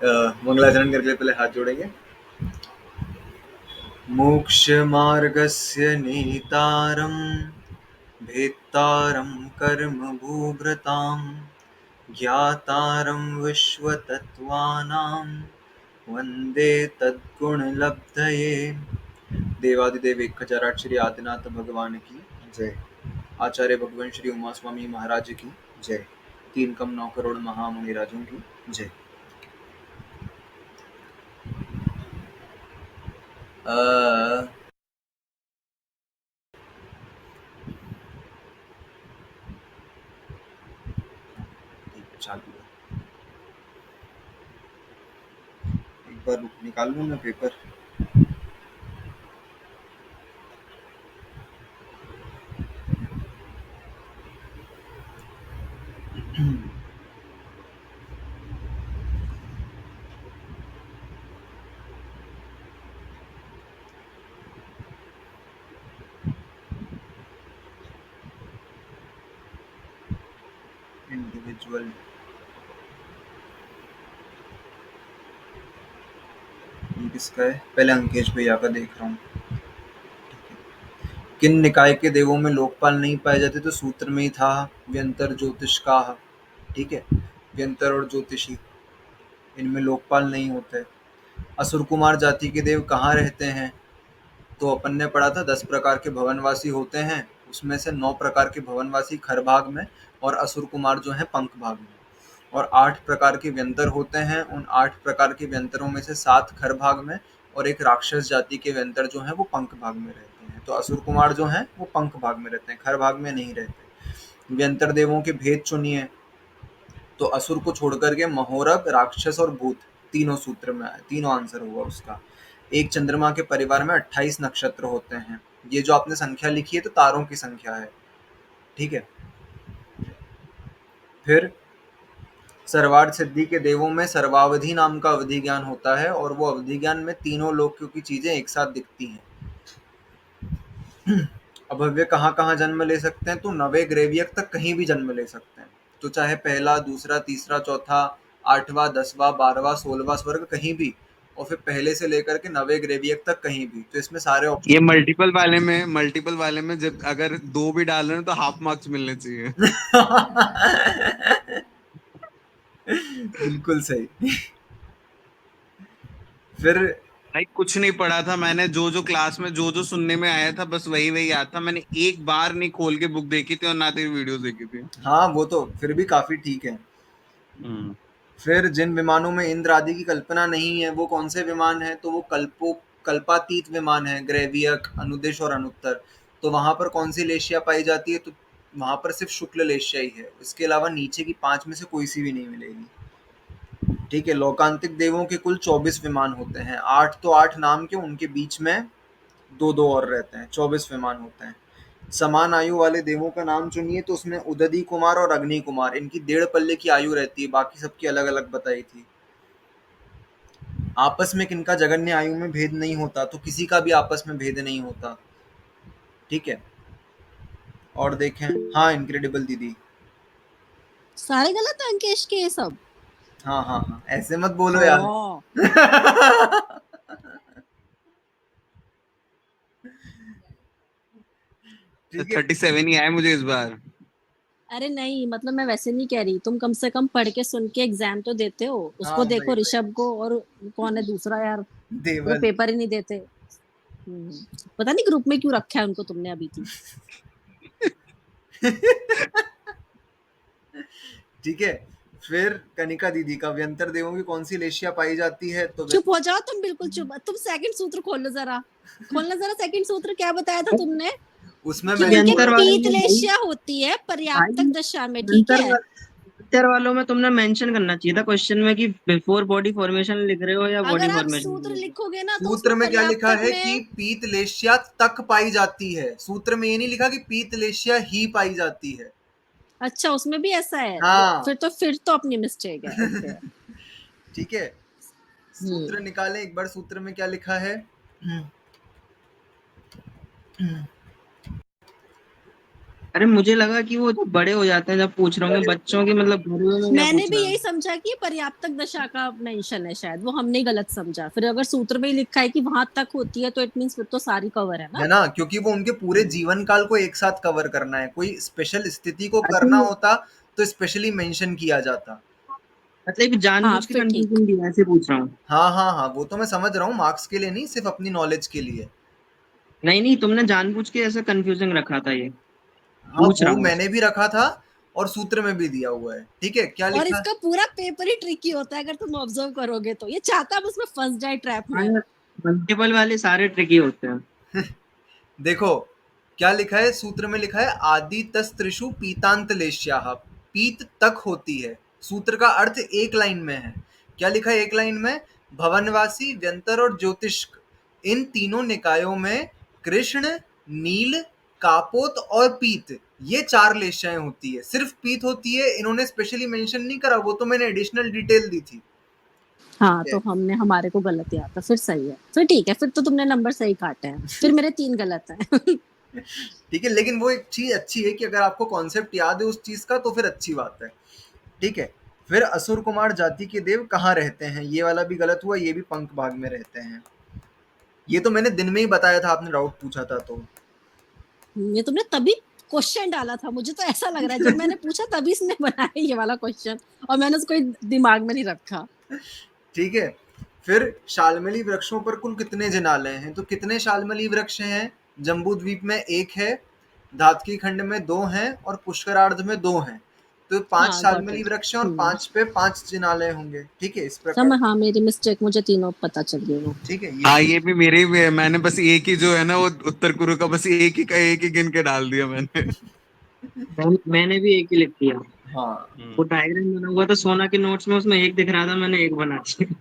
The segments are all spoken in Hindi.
मंगलाचरण करके पहले हाथ जोड़ेंगे। मोक्ष मार्गस्य नेतारं भेत्तारं कर्म भूभृतां ज्ञातारं विश्वतत्त्वानां वंदे तद्गुणलब्धये। देवादिदेव 1008 श्री आदिनाथ भगवान की जय। आचार्य भगवान श्री उमा स्वामी महाराज की जय। 3 करोड़ महामुनि राजों की जय। चालू है। एक बार निकाल लूँ मैं पेपर। इंडिविजुअल ये किसका है? पहले अंकेश भैया का देख रहा हूँ। किन निकाय के देवों में लोकपाल नहीं पाए जाते? तो सूत्र में ही था व्यंतर ज्योतिष का। ठीक है, व्यंतर और ज्योतिषी, इनमें लोकपाल नहीं होते। असुर कुमार जाति के देव कहाँ रहते हैं? तो अपन ने पढ़ा था 10 प्रकार के भवनवासी होते हैं, उसमें से 9 प्रकार के भवनवासी खर भाग में और असुर कुमार जो है पंख भाग में, और 8 प्रकार के व्यंतर होते हैं। उन 8 प्रकार के व्यंतरों में से 7 खर भाग में और एक राक्षस जाति के व्यंतर जो है वो पंख भाग में रहते हैं। तो असुर कुमार जो है वो पंख भाग में रहते हैं, खर भाग में नहीं रहते। व्यंतर देवों के भेद चुनिए। तो असुर को छोड़ करके महोरग, राक्षस और भूत तीनों सूत्र में आए, तीनों आंसर हुआ उसका। एक चंद्रमा के परिवार में 28 नक्षत्र होते हैं। ये जो आपने संख्या लिखी है तो तारों की संख्या है। ठीक है। फिर सर्वार्थ सिद्धि के देवों में सर्वावधि नाम का अवधि ज्ञान होता है, और वो अवधि ज्ञान में तीनों लोकों की चीजें एक साथ दिखती हैं। अभव्य कहाँ कहाँ जन्म ले सकते हैं? तो 9वें ग्रेवियक तक कहीं भी जन्म ले सकते हैं। तो चाहे पहला, दूसरा, तीसरा, चौथा, 8वां, 10वां, 12वां, 16वां स्वर्ग कहीं भी, और फिर पहले से लेकर के 9वें ग्रेवियक तक कहीं भी। तो इसमें सारे ये ऑप्शन मल्टीपल वाले में जब अगर 2 भी डाल रहे हैं तो हाफ मार्क्स मिलने चाहिए। बिल्कुल सही। फिर भाई कुछ नहीं पढ़ा था मैंने, जो जो क्लास में जो जो सुनने में आया था बस वही वही याद था। मैंने एक बार नहीं खोल के बुक देखी थी और ना तेरी वीडियोस देखी थी। हाँ, वो तो फिर भी काफी ठीक है। हम्म। फिर जिन विमानों में इंद्र आदि की कल्पना नहीं है वो कौन से विमान है? तो वो कल्पातीत विमान है, ग्रेवियक, अनुदिश और अनुत्तर। तो वहां पर कौन सी लेशिया पाई जाती है? तो वहां पर सिर्फ शुक्ल लेशिया ही है, इसके अलावा नीचे की 5 में से कोई सी भी नहीं मिलेगी। ठीक है। लोकांतिक देवों के कुल 24 विमान होते हैं। 8 तो 8 नाम के, उनके बीच में दो दो और रहते हैं, 24 विमान होते हैं। समान आयु वाले देवों का नाम चुनिए। तो उसमें उदधी कुमार और अग्नि कुमार, इनकी 1.5 पल्ले की आयु रहती है, बाकी सबकी अलग अलग बताई थी। आपस में किनका जगन्य आयु में भेद नहीं होता? तो किसी का भी आपस में भेद नहीं होता। ठीक है। और देखें, हाँ, इनक्रेडिबल दीदी। सारे गलत है अंकेश के ये सब। हाँ हाँ हाँ, ऐसे मत बोलो यार। ओ ठीक है। 37 ही आया मुझे इस बार। अरे नहीं, मतलब मैं वैसे नहीं कह रही, तुम कम से कम पढ़ के सुन के एग्जाम तो देते हो। हाँ, उसको वही देखो, वही। ऋषभ को, और कौन है दूसरा यार, वो तो देवल। पेपर ही नहीं देते। पता नहीं ग्रुप में क्यों रखा है उनको तुमने अभी थी। ठीक है। फिर कनिका दीदी का व्यंतर देवों की कौन सी लेशिया पाई जाती है? तो चुप हो जाओ तुम, बिल्कुल चुप। तुम सेकंड सूत्र खोलो जरा, खोलना जरा। सेकंड सूत्र क्या बताया था तुमने? उसमें कि मैंने उनके बोला व्यंतर वाले में भाई, पीतलेशिया होती है पर्याप्तक दशा में। ठीक व्यंतर है। व्यंतर वालों में तुमने मेंशन करना चाहिए था क्वेश्चन में कि बिफोर बॉडी फॉर्मेशन लिख रहे हो या बॉडी अगर आप फॉर्मेशन सूत्र लिख रहे लिखोगे ना तो सूत्र उसमें में क्या लिखा पर्याप्तक है कि में। पीतलेशिया तक पाई जाती है। सूत्र में ये नहीं लिखा कि पीतलेशिया ही पाई जाती है। अच्छा, उसमें भी ऐसा है? हाँ। फिर तो अपनी मिस्टेक है। ओके। ठीक है। सूत्र निकालें एक बार। सूत्र में क्या लिखा है? अरे मुझे लगा कि वो जब बड़े हो जाते हैं जब पूछ रहे होंगे बच्चों की, मतलब घरों में क्या मैंने पूछ भी रहा यही समझा कि ये पर्याप्तक दशा का मेंशन है, शायद वो हमने ही गलत समझा। फिर अगर सूत्र में ही लिखा है कि वहां तक होती है तो इट मीन्स फिर तो सारी कवर है ना। है ना, क्योंकि वो उनके पूरे जीवन काल को एक साथ कवर करना है, कोई स्पेशल स्थिति को अच्छा करना ये होता तो स्पेशली मेंशन किया जाता। मतलब हाँ जानबूझ के फिर ठीक। कंफ्यूजन दिया, ऐसे पूछ रहा हूँ। हाँ हाँ हाँ, वो तो मैं समझ रहा हूँ, मार्क्स के लिए नहीं, सिर्फ अपनी नॉलेज के लिए। नहीं नहीं, तुमने जानबूझ के ऐसा कंफ्यूजन रखा था, ये हाँ, पूछ रहा वो हूँ बस। मैंने भी रखा था और सूत्र में भी दिया हुआ है। ठीक है, क्या और लिखा है? इसका पूरा पेपर ही ट्रिकी होता है अगर तुम ऑब्जर्व करोगे तो। ये चाहता है उसमें फंस जाए ट्रैप हाँ में। यार, मल्टीपल वाले सारे ट्रिकी होते हैं। देखो क्या लिखा है, सूत्र में लिखा है आदि तस्त्रिषु पीतांत लेश्याः, पीत तक होती है। सूत्र का अर्थ एक लाइन में है। क्या लिखा है एक लाइन में? भवनवासी, व्यंतर और ज्योतिष्क, इन तीनों निकायों में कृष्ण, नील, कापोत और पीत, ये चार लेश्याएं होती है। सिर्फ पीत होती है, इन्होंने स्पेशली मेंशन नहीं करा, वो तो मैंने एडिशनल डिटेल दी थी। हाँ ठीक तो है। हमने, हमारे को गलत याद था, फिर सही है, फिर ठीक है, फिर तो तुमने नंबर सही काटे हैं, फिर मेरे 3 गलत हैं। ठीक है, लेकिन वो एक चीज अच्छी है कि अगर आपको कॉन्सेप्ट याद है उस चीज का तो फिर अच्छी बात है। ठीक है। फिर असुर कुमार जाति के देव कहाँ रहते हैं, ये वाला भी गलत हुआ, ये भी पंख भाग में रहते हैं। ये तो मैंने दिन में ही बताया था, आपने डाउट पूछा था तो। ये तुमने तभी क्वेश्चन डाला था, मुझे तो ऐसा लग रहा है जब मैंने पूछा तभी इसने बनाया ये वाला क्वेश्चन, और मैंने उसको दिमाग में नहीं रखा। ठीक है। फिर शालमली वृक्षों पर कुल कितने जिनालय हैं, तो कितने शालमली वृक्ष हैं? जम्बू द्वीप में एक है, धातकी खंड में 2 हैं और पुष्करार्ध में 2 हैं। तो 5 हाँ गॉट शालमली इट। वृक्ष हैं और 5 पे 5 जिनालय होंगे। ठीक है, इस प्रकार। समझ, हाँ मेरी मिस्टेक, मुझे तीनों पता चल गई वो। ठीक है, हाँ ये ये भी मेरे भी है, मैंने बस एक ही जो है ना वो उत्तर कुरु का बस एक ही का एक ही गिन के डाल दिया मैंने। मैंने भी एक ही लिख दिया। हाँ। वो डायग्राम बना हुआ था सोना के नोट्स में, उसमें एक दिख रहा था, मैंने एक बना दिया।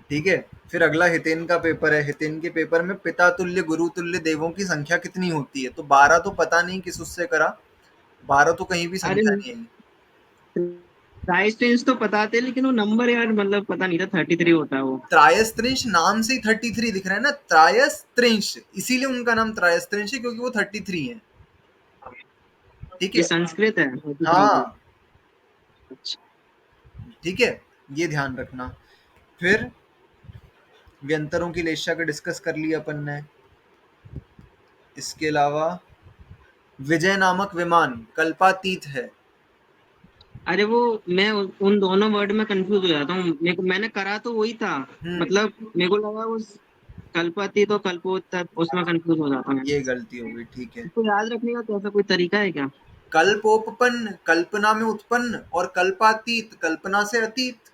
ठीक है। फिर अगला हितेन का पेपर है। हितेन के पेपर में पिता तुल्य गुरु तुल्य देवों की संख्या कितनी होती है, तो 12 तो पता नहीं किस उससे करा, 12 तो कहीं भी अरे संख्या नहीं आई। प्राइस रेंज तो पता थे, लेकिन वो नंबर यार मतलब पता नहीं था, 33 होता है वो। त्रायस्त्रिंश नाम से ही 33 दिख रहा है ना, त्रायस्त्रिंश, इसीलिए उनका नाम त्रायस्त्रिंश है, क्योंकि वो 33 है। ठीक ये है। संस्कृत है 33 की। हाँ। अच्छा। ठीक है, ये ध्यान रखना। फिर व्यंतरों की लेशा का डिस्कस कर लिया अपन ने। इसके अलावा विजय नामक विमान कल्पातीत है। अरे वो मैं उन दोनों वर्ड में कंफ्यूज हो जाता हूँ, मेरे को मैंने करा तो वही था, हम्म। मतलब मेरे को लगा वो कल्पति तो कल्पोत, उसमें कंफ्यूज हो जाता हूँ मैं। ये गलती हो गई। ठीक है। इसको याद रखने का तो ऐसा कोई तरीका है क्या? कल्पोपपन्न कल्पना में उत्पन्न, और कल्पातीत कल्पना से अतीत।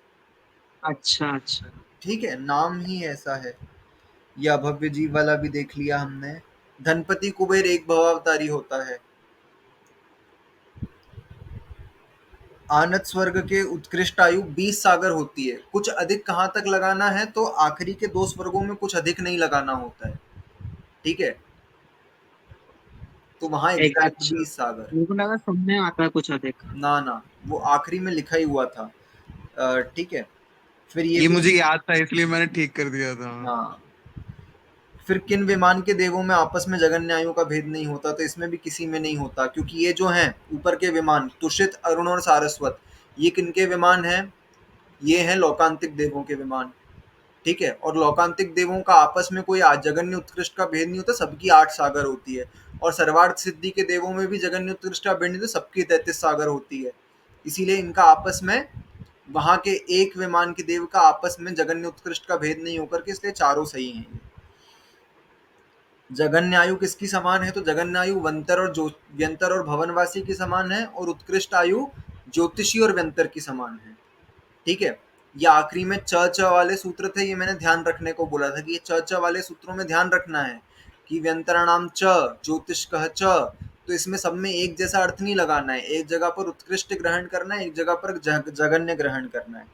अच्छा अच्छा। ठीक है, नाम ही ऐसा है। या भव्य जीव वाला भी देख लिया हमने। धनपति कुबेर एक भवावतारी होता है। आनत स्वर्ग के उत्कृष्ट आयु 20 सागर होती है। कुछ अधिक कहाँ तक लगाना है, तो आखिरी के 2 स्वर्गों में कुछ अधिक नहीं लगाना होता है। ठीक है, तो वहां एक एग्जैक्ट अच्छा, 20 सागर। मेरे को लगा सुनने आता है कुछ अधिक। ना ना, वो आखिरी में लिखा ही हुआ था। ठीक है। फिर ये ये भी। मुझे याद था इसलिए मैंने ठीक कर दिया था। हाँ। फिर किन विमान के देवों में आपस में जगन्यायों का भेद नहीं होता, तो इसमें भी किसी में नहीं होता, क्योंकि ये जो हैं ऊपर के विमान तुषित, अरुण और सारस्वत, ये किनके विमान हैं? ये हैं लोकांतिक देवों के विमान। ठीक है, और लोकांतिक देवों का आपस में कोई जगन्य उत्कृष्ट का भेद नहीं होता, सबकी 8 सागर होती है। और सर्वार्थ सिद्धि के देवों में भी जगन्य उत्कृष्ट का भेद नहीं होता, सबकी 33 सागर होती है। इसीलिए इनका आपस में, वहां के एक विमान के देव का आपस में जगन्य उत्कृष्ट का भेद नहीं होकर के, इसलिए चारों सही हैं ये। जगन्यायु किसकी समान है, तो जगन्यायु व्यंतर और भवनवासी की समान है, और उत्कृष्ट आयु ज्योतिषी और व्यंतर की समान है। ठीक है। ये आखिरी में च च वाले सूत्र थे, ये मैंने ध्यान रखने को बोला था कि ये च च वाले सूत्रों में ध्यान रखना है कि व्यंतराणाम च, ज्योतिष्कः च, तो इसमें सब में एक जैसा अर्थ नहीं लगाना है, एक जगह पर उत्कृष्ट ग्रहण करना है, एक जगह पर जगन्य ग्रहण करना है।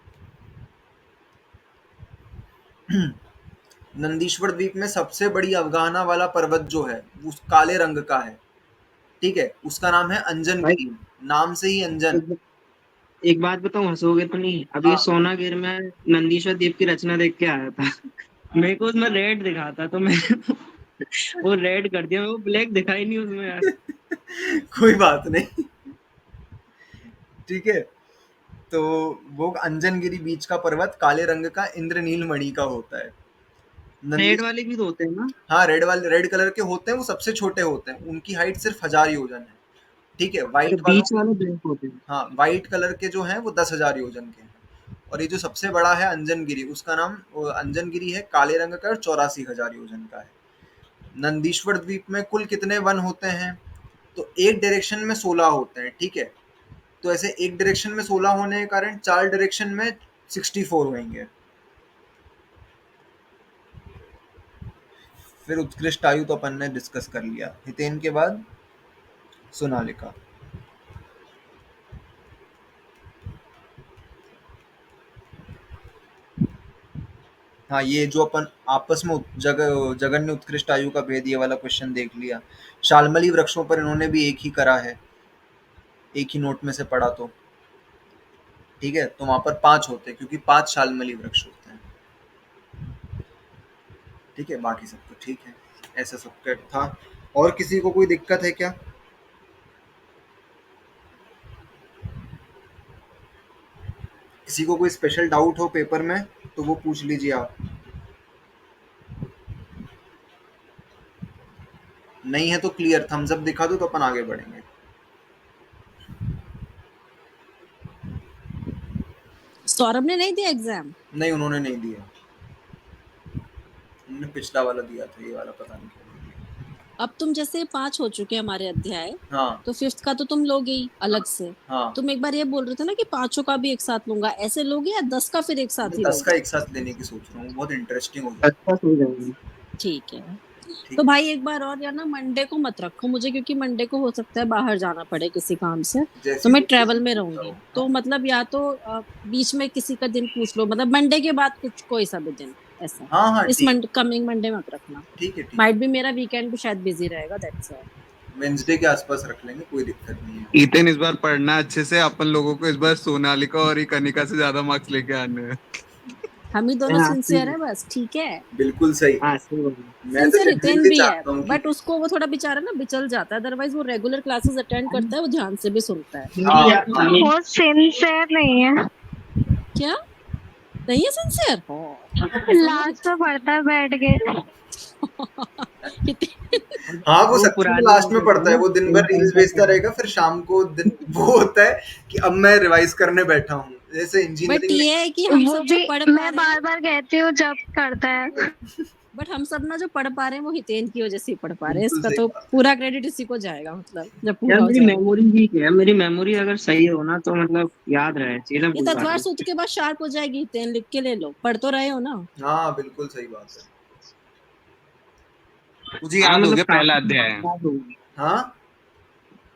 नंदीश्वर द्वीप में सबसे बड़ी अवगाहना वाला पर्वत जो है वो काले रंग का है। ठीक है, उसका नाम है अंजन भाई गिरी, नाम से ही अंजन। एक, एक बात बताऊं, हंसोगे तो नहीं, अभी हाँ। सोनागिर में नंदीश्वर द्वीप की रचना देख के आया था। मेरे को उसमें रेड दिखा था, तो मैं वो रेड कर दिया, वो ब्लैक दिखा ही नहीं उसमें यार। कोई बात नहीं, ठीक है। तो वो अंजनगिरी बीच का पर्वत काले रंग का इंद्रनील मणि का होता है। नंदी रेड वाले भी तो होते हैं ना? हाँ, रेड कलर के होते हैं, वो सबसे छोटे होते हैं, उनकी हाइट सिर्फ 1000 योजन है, ठीक है। अच्छा, व्हाइट वालों बीच वाले ब्लैक होते हैं। हाँ, व्हाइट कलर के जो हैं वो 10,000 योजन के हैं। और ये जो सबसे बड़ा है अंजनगिरी, उसका नाम अंजनगिरी है, काले रंग का, और 84,000 योजन का है। नंदीश्वर द्वीप में कुल कितने वन होते हैं? तो एक डायरेक्शन में 16 होते हैं, ठीक है। तो ऐसे एक डायरेक्शन में 16 होने के कारण 4 डायरेक्शन में 64 होंगे। फिर उत्कृष्ट आयु तो अपन ने डिस्कस कर लिया। हितेन के बाद सोनालिका। हाँ, ये जो अपन आपस में जगन्य उत्कृष्ट आयु का भेद, ये वाला क्वेश्चन देख लिया। शाल्मली वृक्षों पर इन्होंने भी एक ही करा है, एक ही नोट में से पढ़ा तो, ठीक है। तो वहां पर 5 होते हैं क्योंकि 5 शाल्मली वृक्ष होते हैं, ठीक है। बाकी सब तो ठीक है, ऐसा सब था। और किसी को कोई दिक्कत है क्या? किसी को कोई स्पेशल डाउट हो पेपर में तो वो पूछ लीजिए आप। नहीं है तो क्लियर थम्स अप दिखा दो तो अपन आगे बढ़ेंगे। सौरभ ने नहीं दिया एग्जाम? नहीं, उन्होंने नहीं दिया, उन्होंने पिछला वाला दिया था, ये वाला पता नहीं क्यों नहीं दिया। अब तुम जैसे 5 हो चुके हैं हमारे अध्याय, हाँ तो 5th का तो तुम लोगे ही अलग से। हाँ, तुम एक बार ये बोल रहे थे ना कि 5 का भी एक साथ लूंगा, ऐसे लोगे या 10 का फिर एक साथ ही 10 का लोगे? एक साथ लेने की सोच रहा हूँ, बहुत इंटरेस्टिंग हो जाएगा। अच्छा सही जाएगी। ठीक है। ठीक तो है, भाई एक बार और, या ना मंडे को मत रखो मुझे, क्योंकि मंडे को हो सकता है बाहर जाना पड़े किसी काम से, तो जैसी मैं सिचुएशन ट्रेवल में पूछ रहा रहूंगी। हूँ। तो हाँ, मतलब या तो बीच में किसी का दिन पूछ लो, मतलब मंडे के बाद कुछ कोई सा भी दिन ऐसा। हाँ हाँ, इस ठीक, कमिंग मंडे मत रखना। ठीक है, ठीक है। माइट भी मेरा वीकेंड भी शायद बिजी रहेगा, दैट्स ऑल। वेंसडे के आसपास रख लेंगे, कोई दिक्कत नहीं है। ईतन इस बार पढ़ना अच्छे से, अपन लोगों को इस बार सोनालिका और ये कनिका से ज्यादा मार्क्स लेके आने हैं। हम ही दोनों हाँ सिंसियर सही। है बस, ठीक है। बिल्कुल सही। हाँ सही बोल रहे हो। मैं तो सिंसियर हितेन जेन्युइनली भी है, चाहता हूँ कि बट उसको वो थोड़ा बेचारा ना बिचल जाता है, अदरवाइज वो रेगुलर क्लासेस अटेंड करता है, वो ध्यान से भी सुनता है। हाँ वो हाँ, बहुत सिंसियर नहीं है, क्या नहीं है सिंसियर? लास्ट में पढ़ता है बैठ के। हाँ, वो वो सच में पुरानी लास्ट बात में होती है पढ़ता है, ना, वो दिन भर रील्स भेजता रहेगा, फिर शाम को दिन वो होता है कि अब मैं रिवाइज करने बैठा हूँ, जैसे बट इंजीनियरिंग में। ये है कि हम वो सब जो भी पढ़ पा मैं रहे हैं, बार बार कहती हूँ जब करता है। बट हम सब ना जो पढ़ पा रहे हैं वो हितेन की वजह से ही पढ़ पा रहे हैं, बिल्कुल इसका सही तो बात है। पूरा क्रेडिट इसी को जाएगा, मतलब जब यार पूरा हो मेरी जाएगा। मेमोरी वीक है, मेरी मेमोरी अगर सही हो ना तो मतलब याद रहे, चीजें ये भूल तत्वार जाता हूँ। सूत्र के बाद शार्प हो जाएगी हितेन, लिख के ले लो, पढ़ तो रहे हो ना। हाँ, बिल्कुल सही बात है। मुझे हाँ याद हो मतलब गया पहला काफी अध्याय। याद होगी। हाँ,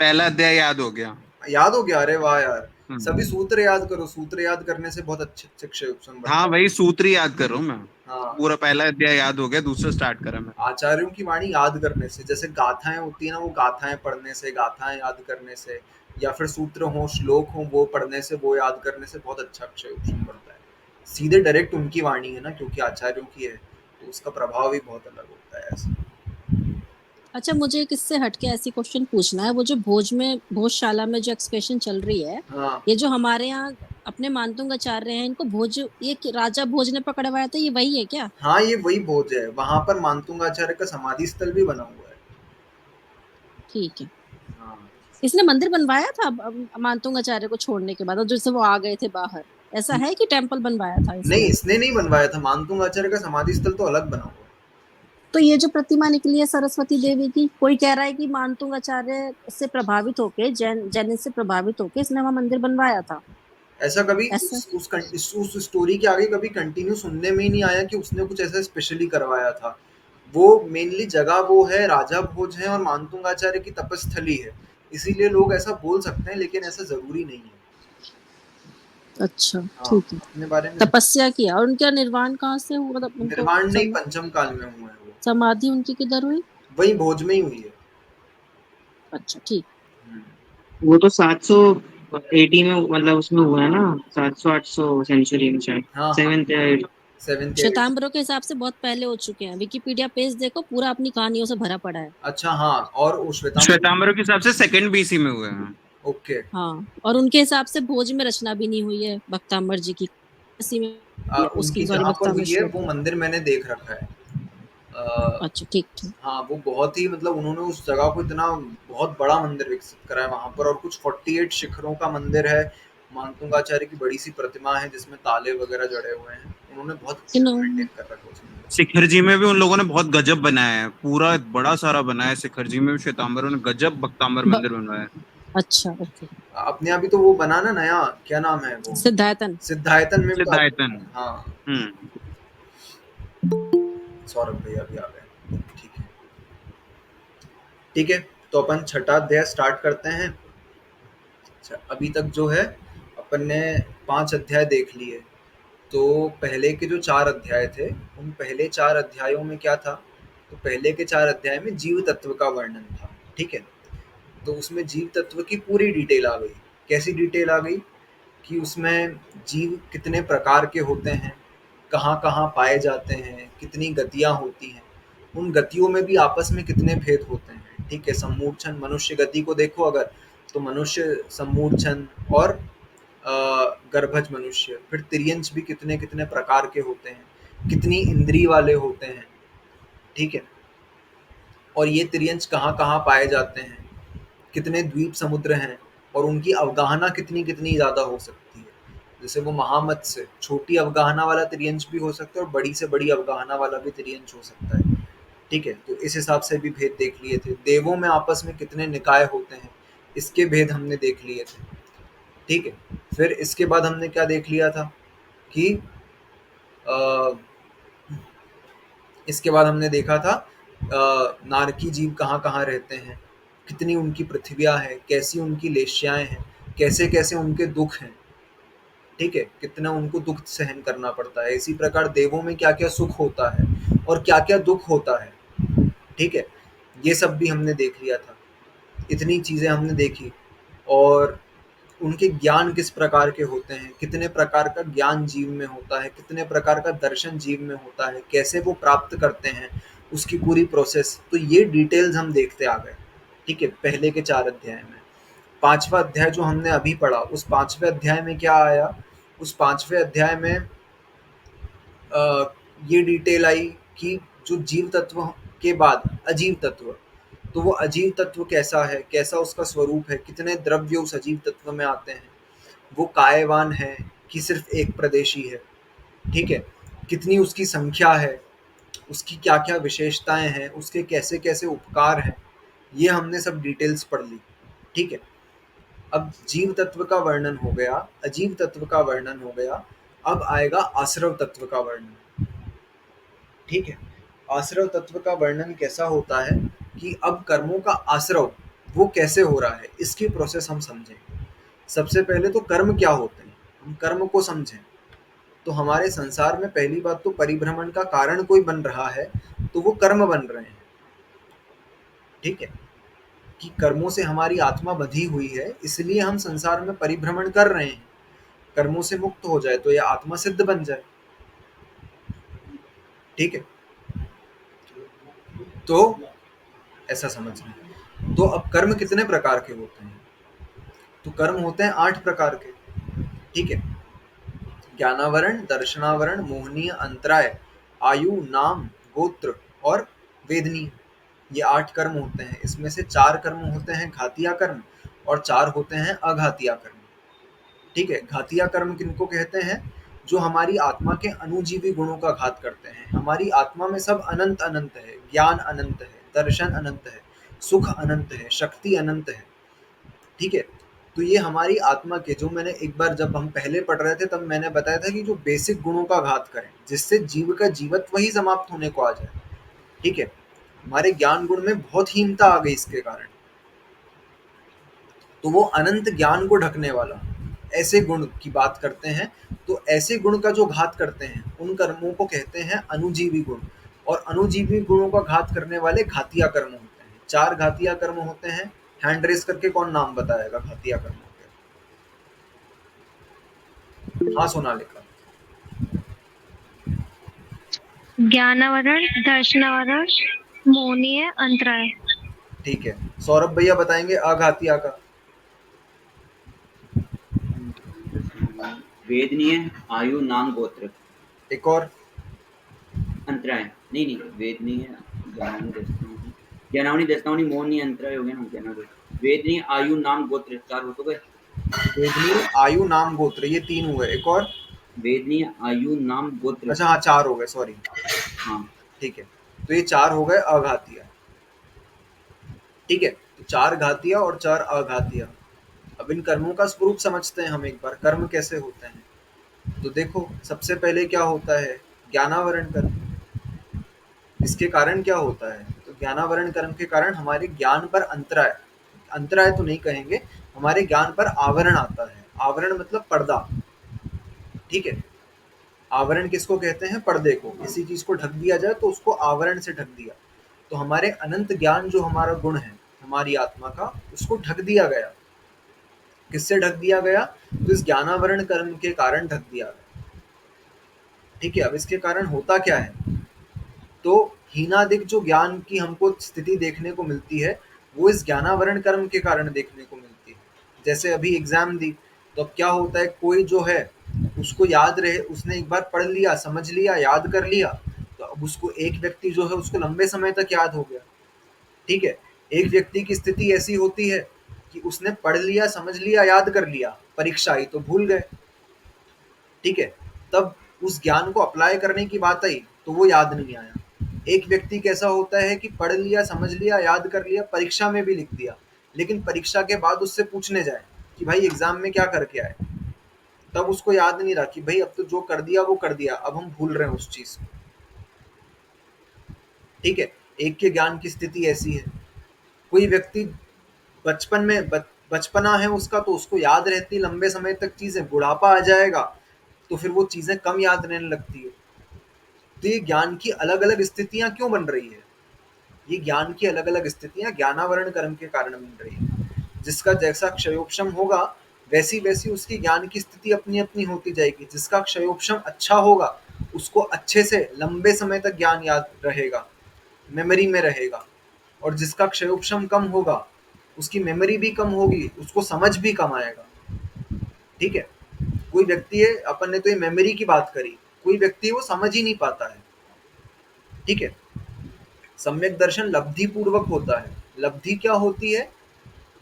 पहला अध्याय याद हो गया। याद हो गया, अरे वाह यार। हम्म। सभी सूत्र याद करो, सूत्र याद करने से बहुत अच्छे अच्छे अक्षय उपसम हाँ बनता वही सूत्र ही याद कर रहा हूँ मैं। है। हाँ, पूरा पहला अध्याय याद हो गया, दूसरा स्टार्ट करा मैं। आचार्यों की वाणी याद करने से, जैसे गाथाएं होती है ना, वो गाथाएं पढ़ने से, गाथाएं याद करने से, या फिर सूत्र हो, श्लोक हो, वो पढ़ने से, वो याद करने से बहुत अच्छा अक्षय उपशम बढ़ता है। सीधे डायरेक्ट उनकी वाणी है ना, क्योंकि आचार्यों की है, तो उसका प्रभाव भी बहुत अलग होता है ऐसा। अच्छा, मुझे एक इससे हटके ऐसी क्वेश्चन पूछना है, वो जो भोज में, भोजशाला में जो एक्सप्रेशन चल रही है, हाँ ये जो हमारे यहाँ अपने मानतुंग आचार्य हैं, इनको भोज, ये राजा भोज ने पकड़वाया था, ये वही है क्या? हाँ, ये वही भोज है, वहां पर मानतुंगाचार्य का समाधि स्थल भी बना हुआ है। ठीक है। हाँ, इसने मंदिर बनवाया था मानतुंग आचार्य को छोड़ने के बाद, और जैसे वो आ गए थे बाहर, ऐसा है कि टेम्पल बनवाया था नहीं, इसने? इसने नहीं बनवाया था, मानतुंगाचार्य का समाधि स्थल तो अलग बना हुआ है। तो ये जो प्रतिमा निकली है सरस्वती देवी की, कोई कह रहा है कि मानतुंग आचार्य से प्रभावित होके, जैन से प्रभावित होके इसने वहां मंदिर बनवाया था, ऐसा कभी ऐसा? उस स्टोरी के आगे कभी कंटिन्यू सुनने में ही नहीं आया कि उसने कुछ ऐसा स्पेशली करवाया था। वो मेनली जगह वो है, राजा भोज है और मानतुंगाचार्य की तपस्थली है, इसीलिए लोग ऐसा बोल सकते हैं, लेकिन ऐसा जरूरी नहीं है। अच्छा, हाँ, ठीक है। अपने बारे में तपस्या किया, और उनका निर्वाण कहाँ से हुआ, मतलब उनको निर्वाण नहीं, पंचम काल में हुआ है वो, समाधि उनकी किधर हुई? वही भोज में ही हुई है। अच्छा, ठीक। हम्म, वो तो 780 में मतलब उसमें हुआ है ना, 700-800 सेंचुरी में शायद, हाँ हाँ, 7th या 8th। 7th 8th। श्वेतांबरों के हिसाब से बहुत पहले हो चुके हैं। विकिपीडिया पेज देखो, पूरा अपनी कहानियों से भरा पड़ा है। अच्छा हाँ, और वो श्वेतांबर। श्वेतांबरों के हिसाब से 2nd BC में हुए हैं। ओके। हाँ, और उनके हिसाब से भोज में रचना भी नहीं हुई है बख्ताम्बर जी की, इसी में उनकी उसकी, सॉरी, जहाँ पर बख्ताम्बर हुई है श्लोक वो में। मंदिर मैंने देख रखा है। अच्छा, ठीक ठीक। हाँ, वो बहुत ही मतलब उन्होंने उस जगह को इतना बहुत बड़ा मंदिर विकसित करा है वहाँ पर, और कुछ 48 शिखरों का मंदिर है। मानतुंगाचार्य की बड़ी सी प्रतिमा है जिसमें ताले वगैरह जड़े हुए हैं। उन्होंने बहुत You अच्छा know, मेंटेन कर रखा है उस मंदिर शिखर जी में भी उन लोगों ने बहुत गजब बनाया है, पूरा बड़ा सारा बनाया है। शिखर जी में भी श्वेतांबरों ने गजब बख्ताम्बर ब- मंदिर बनवाया है। अच्छा, ओके। को। अपने यहाँ भी तो वो बना ना नया, क्या नाम है वो, सिद्धायतन। सिद्धायतन में भी तो सिद्धायतन। हाँ, हम्म। सौरभ भैया भी आ गए। ठीक है, ठीक है, तो अपन छठा अध्याय स्टार्ट करते हैं। अच्छा, अभी तक जो है अपन ने 5 अध्याय देख लिए। तो पहले के जो 4 अध्याय थे, उन पहले 4 अध्यायों में क्या था? तो पहले के 4 अध्याय में जीव तत्व का वर्णन था, ठीक है? तो उसमें जीव तत्व की पूरी डिटेल आ गई। कैसी डिटेल आ गई? कि उसमें जीव कितने प्रकार के होते हैं, कहाँ-कहाँ पाए जाते हैं, कितनी गतियाँ होती हैं, उन गतियों में भी आपस में कितने भेद होते हैं, ठीक है? सम्मूढ़छन मनुष्य गति को देखो अगर, तो मनुष्य सम्मूढ़छन और गर्भज मनुष्य, फिर तिर्यंच भी कितने-कितने प्रकार के होते हैं, कितनी इंद्रिय वाले होते हैं, ठीक है? और ये तिर्यंच कहाँ-कहाँ पाए जाते हैं, कितने द्वीप समुद्र हैं, और उनकी अवगाहना कितनी-कितनी ज़्यादा हो सकती है। जैसे वो महामत्स्य, छोटी अवगाहना वाला तिर्यंच भी हो सकता है और बड़ी से बड़ी अवगाहना वाला भी तिर्यंच हो सकता है, ठीक है? तो इस हिसाब से भी भेद देख लिए थे। देवों में आपस में कितने निकाय होते हैं, इसके भेद हमने देख लिए थे, ठीक है? फिर इसके बाद हमने क्या देख लिया था कि अ, इसके बाद हमने देखा था नारकी जीव कहाँ-कहाँ रहते हैं, कितनी उनकी पृथ्वियाँ हैं, कैसी उनकी लेश्याएँ हैं, कैसे-कैसे उनके दुख हैं, ठीक है? कितना उनको दुःख सहन करना पड़ता है। इसी प्रकार देवों में क्या-क्या सुख होता है और क्या-क्या दुःख होता है, ठीक है? ये सब भी हमने देख लिया था। इतनी चीज़ें हमने देखी, और उनके ज्ञान किस प्रकार के होते हैं, कितने प्रकार का ज्ञान जीव में होता है, कितने प्रकार का दर्शन जीव में होता है, कैसे वो प्राप्त करते हैं, उसकी पूरी प्रोसेस। तो ये डिटेल्स हम देखते आ गए, ठीक है? पहले के 4 अध्याय में। 5वां अध्याय जो हमने अभी पढ़ा, उस 5वें अध्याय में क्या आया? उस 5वें अध्याय में ये डिटेल आई कि जो जीव तत्व के बाद अजीव तत्व, तो वो अजीव तत्व कैसा है, कैसा उसका स्वरूप है, कितने द्रव्य उस अजीव तत्व में आते हैं, वो कायवान है कि सिर्फ एक प्रदेशी है, ठीक है? कितनी उसकी संख्या है, उसकी क्या-क्या विशेषताएँ हैं, उसके कैसे-कैसे उपकार हैं, ये हमने सब डिटेल्स पढ़ ली, ठीक है? अब जीव तत्व का वर्णन हो गया, अजीव तत्व का वर्णन हो गया, अब आएगा आश्रव तत्व का वर्णन, ठीक है? आश्रव तत्व का वर्णन कैसा होता है कि अब कर्मों का आश्रव वो कैसे हो रहा है, इसकी प्रोसेस हम समझेंगे। सबसे पहले तो कर्म क्या होते हैं, हम कर्म को समझें। तो हमारे संसार में पहली बात तो परिभ्रमण का कारण कोई बन रहा है, तो वो कर्म बन रहे हैं, ठीक है? कि कर्मों से हमारी आत्मा बंधी हुई है, इसलिए हम संसार में परिभ्रमण कर रहे हैं। कर्मों से मुक्त हो जाए तो ये आत्मा सिद्ध बन जाए, ठीक है? तो ऐसा समझना। तो अब कर्म कितने प्रकार के होते हैं? तो कर्म होते हैं 8 प्रकार के, ठीक है? ज्ञानावरण, दर्शनावरण, मोहनीय, अंतराय, आयु, नाम, गोत्र और वेदनीय, ये 8 कर्म होते हैं। इसमें से 4 कर्म होते हैं घातिया कर्म और 4 होते हैं अघातिया कर्म, ठीक है? घातिया कर्म किनको कहते हैं? जो हमारी आत्मा के अनुजीवी गुणों का घात करते हैं। हमारी आत्मा में सब अनंत अनंत है, ज्ञान अनंत है, दर्शन अनंत है, सुख अनंत है, शक्ति अनंत है, ठीक है? तो ये हमारी आत्मा के, जो मैंने एक बार जब हम पहले पढ़ रहे थे तब मैंने बताया था कि जो बेसिक गुणों का घात करें, जिससे जीव का जीवत्व ही समाप्त होने को आ जाए, ठीक है? हमारे ज्ञान गुण में बहुत हीनता आ गई इसके कारण। तो वो अनंत ज्ञान को ढकने वाला ऐसे गुण की बात करते हैं। तो ऐसे गुण का जो घात करते हैं उन कर्मों को कहते हैं अनुजीवी गुण, और अनुजीवी गुणों का घात करने वाले घातिया कर्म होते हैं। 4 घातिया कर्म होते हैं। हैंड रेस करके कौन नाम बताएगा घातिया कर्मों के? हाँ सोनालिका। ज्ञानावरण, दर्शनावरण, मोनीय, अंतराय। ठीक है, सौरभ भैया बताएंगे अघातिया का। वेदनीय, आयु, नाम, गोत्र। एक और। अंतराय नहीं नहीं, वेदनीय, ज्ञानावनी, दर्शनावनी, मोहनी, अंतराय हो गया ना, ज्ञानावनी। वेदनीय, आयु, नाम, गोत्र, 4 हो तो गए। वेदनी, आयु, नाम, गोत्र, ये 3 हुए। एक और। वेदनीय, आयु, नाम, गोत्र। अच्छा हाँ, 4 हो गए, सॉरी। हाँ। ठीक है, तो ये 4 हो गए अघातिया। ठीक है, तो 4 घातिया और 4 अघातिया। अब इन कर्मों का स्वरूप समझते हैं हम एक बार, कर्म कैसे होते हैं। तो देखो, सबसे पहले क्या होता है, ज्ञानावरण कर्म। इसके कारण क्या होता है, तो ज्ञानावरण कर्म के कारण हमारे ज्ञान पर अंतराय, अंतराय तो नहीं कहेंगे, हमारे ज्ञान पर आवरण आता है। आवरण मतलब पर्दा। ठीक है, आवरण किसको कहते हैं, पर्दे को। किसी चीज को ढक दिया जाए तो उसको आवरण से ढक दिया। तो हमारे अनंत ज्ञान जो हमारा गुण है हमारी आत्मा का, उसको ढक दिया गया। किससे ढक दिया गया, तो इस ज्ञानावरण कर्म के कारण ढक दिया गया। ठीक है, अब इसके कारण होता क्या है, तो हीनादिक जो ज्ञान की हमको स्थिति देखने को मिलती है, वो इस ज्ञानावरण कर्म के कारण देखने को मिलती है। जैसे अभी एग्जाम दी, तो अब क्या होता है, कोई जो है उसको याद रहे, उसने एक बार पढ़ लिया, समझ लिया, याद कर लिया, तो अब उसको एक व्यक्ति जो है उसको लंबे समय तक याद हो गया। ठीक है, एक व्यक्ति की स्थिति ऐसी होती है कि उसने पढ़ लिया, समझ लिया, याद कर लिया, परीक्षा आई तो भूल गए। ठीक है, तब उस ज्ञान को अप्लाई करने की बात आई तो वो याद नहीं आया। एक व्यक्ति कैसा होता है कि पढ़ लिया, समझ लिया, याद कर लिया, परीक्षा में भी लिख दिया, लेकिन परीक्षा के बाद उससे पूछने जाए कि भाई एग्जाम में क्या करके आए, तब उसको याद नहीं रहा कि भाई अब तो जो कर दिया वो कर दिया, अब हम भूल रहे हैं उस चीज को। ठीक है, एक के ज्ञान की स्थिति ऐसी है। कोई व्यक्ति बचपन में बचपना है उसका, तो उसको याद रहती लंबे समय तक चीजें, बुढ़ापा आ जाएगा तो फिर वो चीजें कम याद रहने लगती है। तो ये ज्ञान की अलग अलग स्थितियां क्यों बन रही है, ये ज्ञान की अलग अलग स्थितियां ज्ञानावरण कर्म के कारण बन रही है। जिसका जैसा क्षयोपशम होगा वैसी वैसी उसकी ज्ञान की स्थिति अपनी अपनी होती जाएगी। जिसका क्षयोपशम अच्छा होगा उसको अच्छे से लंबे समय तक ज्ञान याद रहेगा, मेमोरी में रहेगा। और जिसका क्षयोपशम कम होगा उसकी मेमोरी भी कम होगी, उसको समझ भी कम आएगा। ठीक है, कोई व्यक्ति है, अपन ने तो ये मेमोरी की बात करी, कोई व्यक्ति वो समझ ही नहीं पाता है। ठीक है, सम्यक दर्शन लब्धि पूर्वक होता है। लब्धि क्या होती है,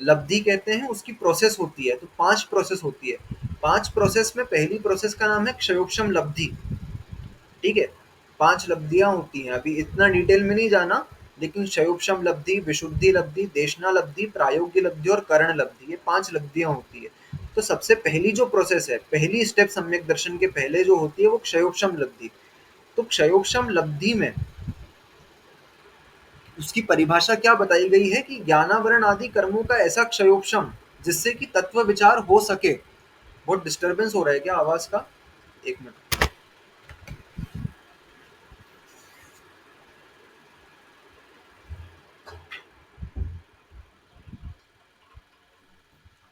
लब्धि कहते हैं उसकी प्रोसेस होती है। तो 5 प्रोसेस होती है। 5 प्रोसेस में पहली प्रोसेस का नाम है क्षयोपशम लब्धि। ठीक है, 5 लब्धियां होती हैं, अभी इतना डिटेल में नहीं जाना, लेकिन क्षयोपशम लब्धि, विशुद्धि लब्धि, देशना लब्धि, प्रायोग्य लब्धि और करण लब्धि, ये 5 लब्धियां होती है। तो सबसे पहली जो प्रोसेस है, पहली स्टेप सम्यक दर्शन के पहले जो होती है वो क्षयोपशम लब्धि। तो क्षयोपशम लब्धि में उसकी परिभाषा क्या बताई गई है कि ज्ञानावरण आदि कर्मों का ऐसा क्षयोपशम जिससे कि तत्व विचार हो सके। बहुत डिस्टरबेंस हो रहा है क्या आवाज का, एक मिनट।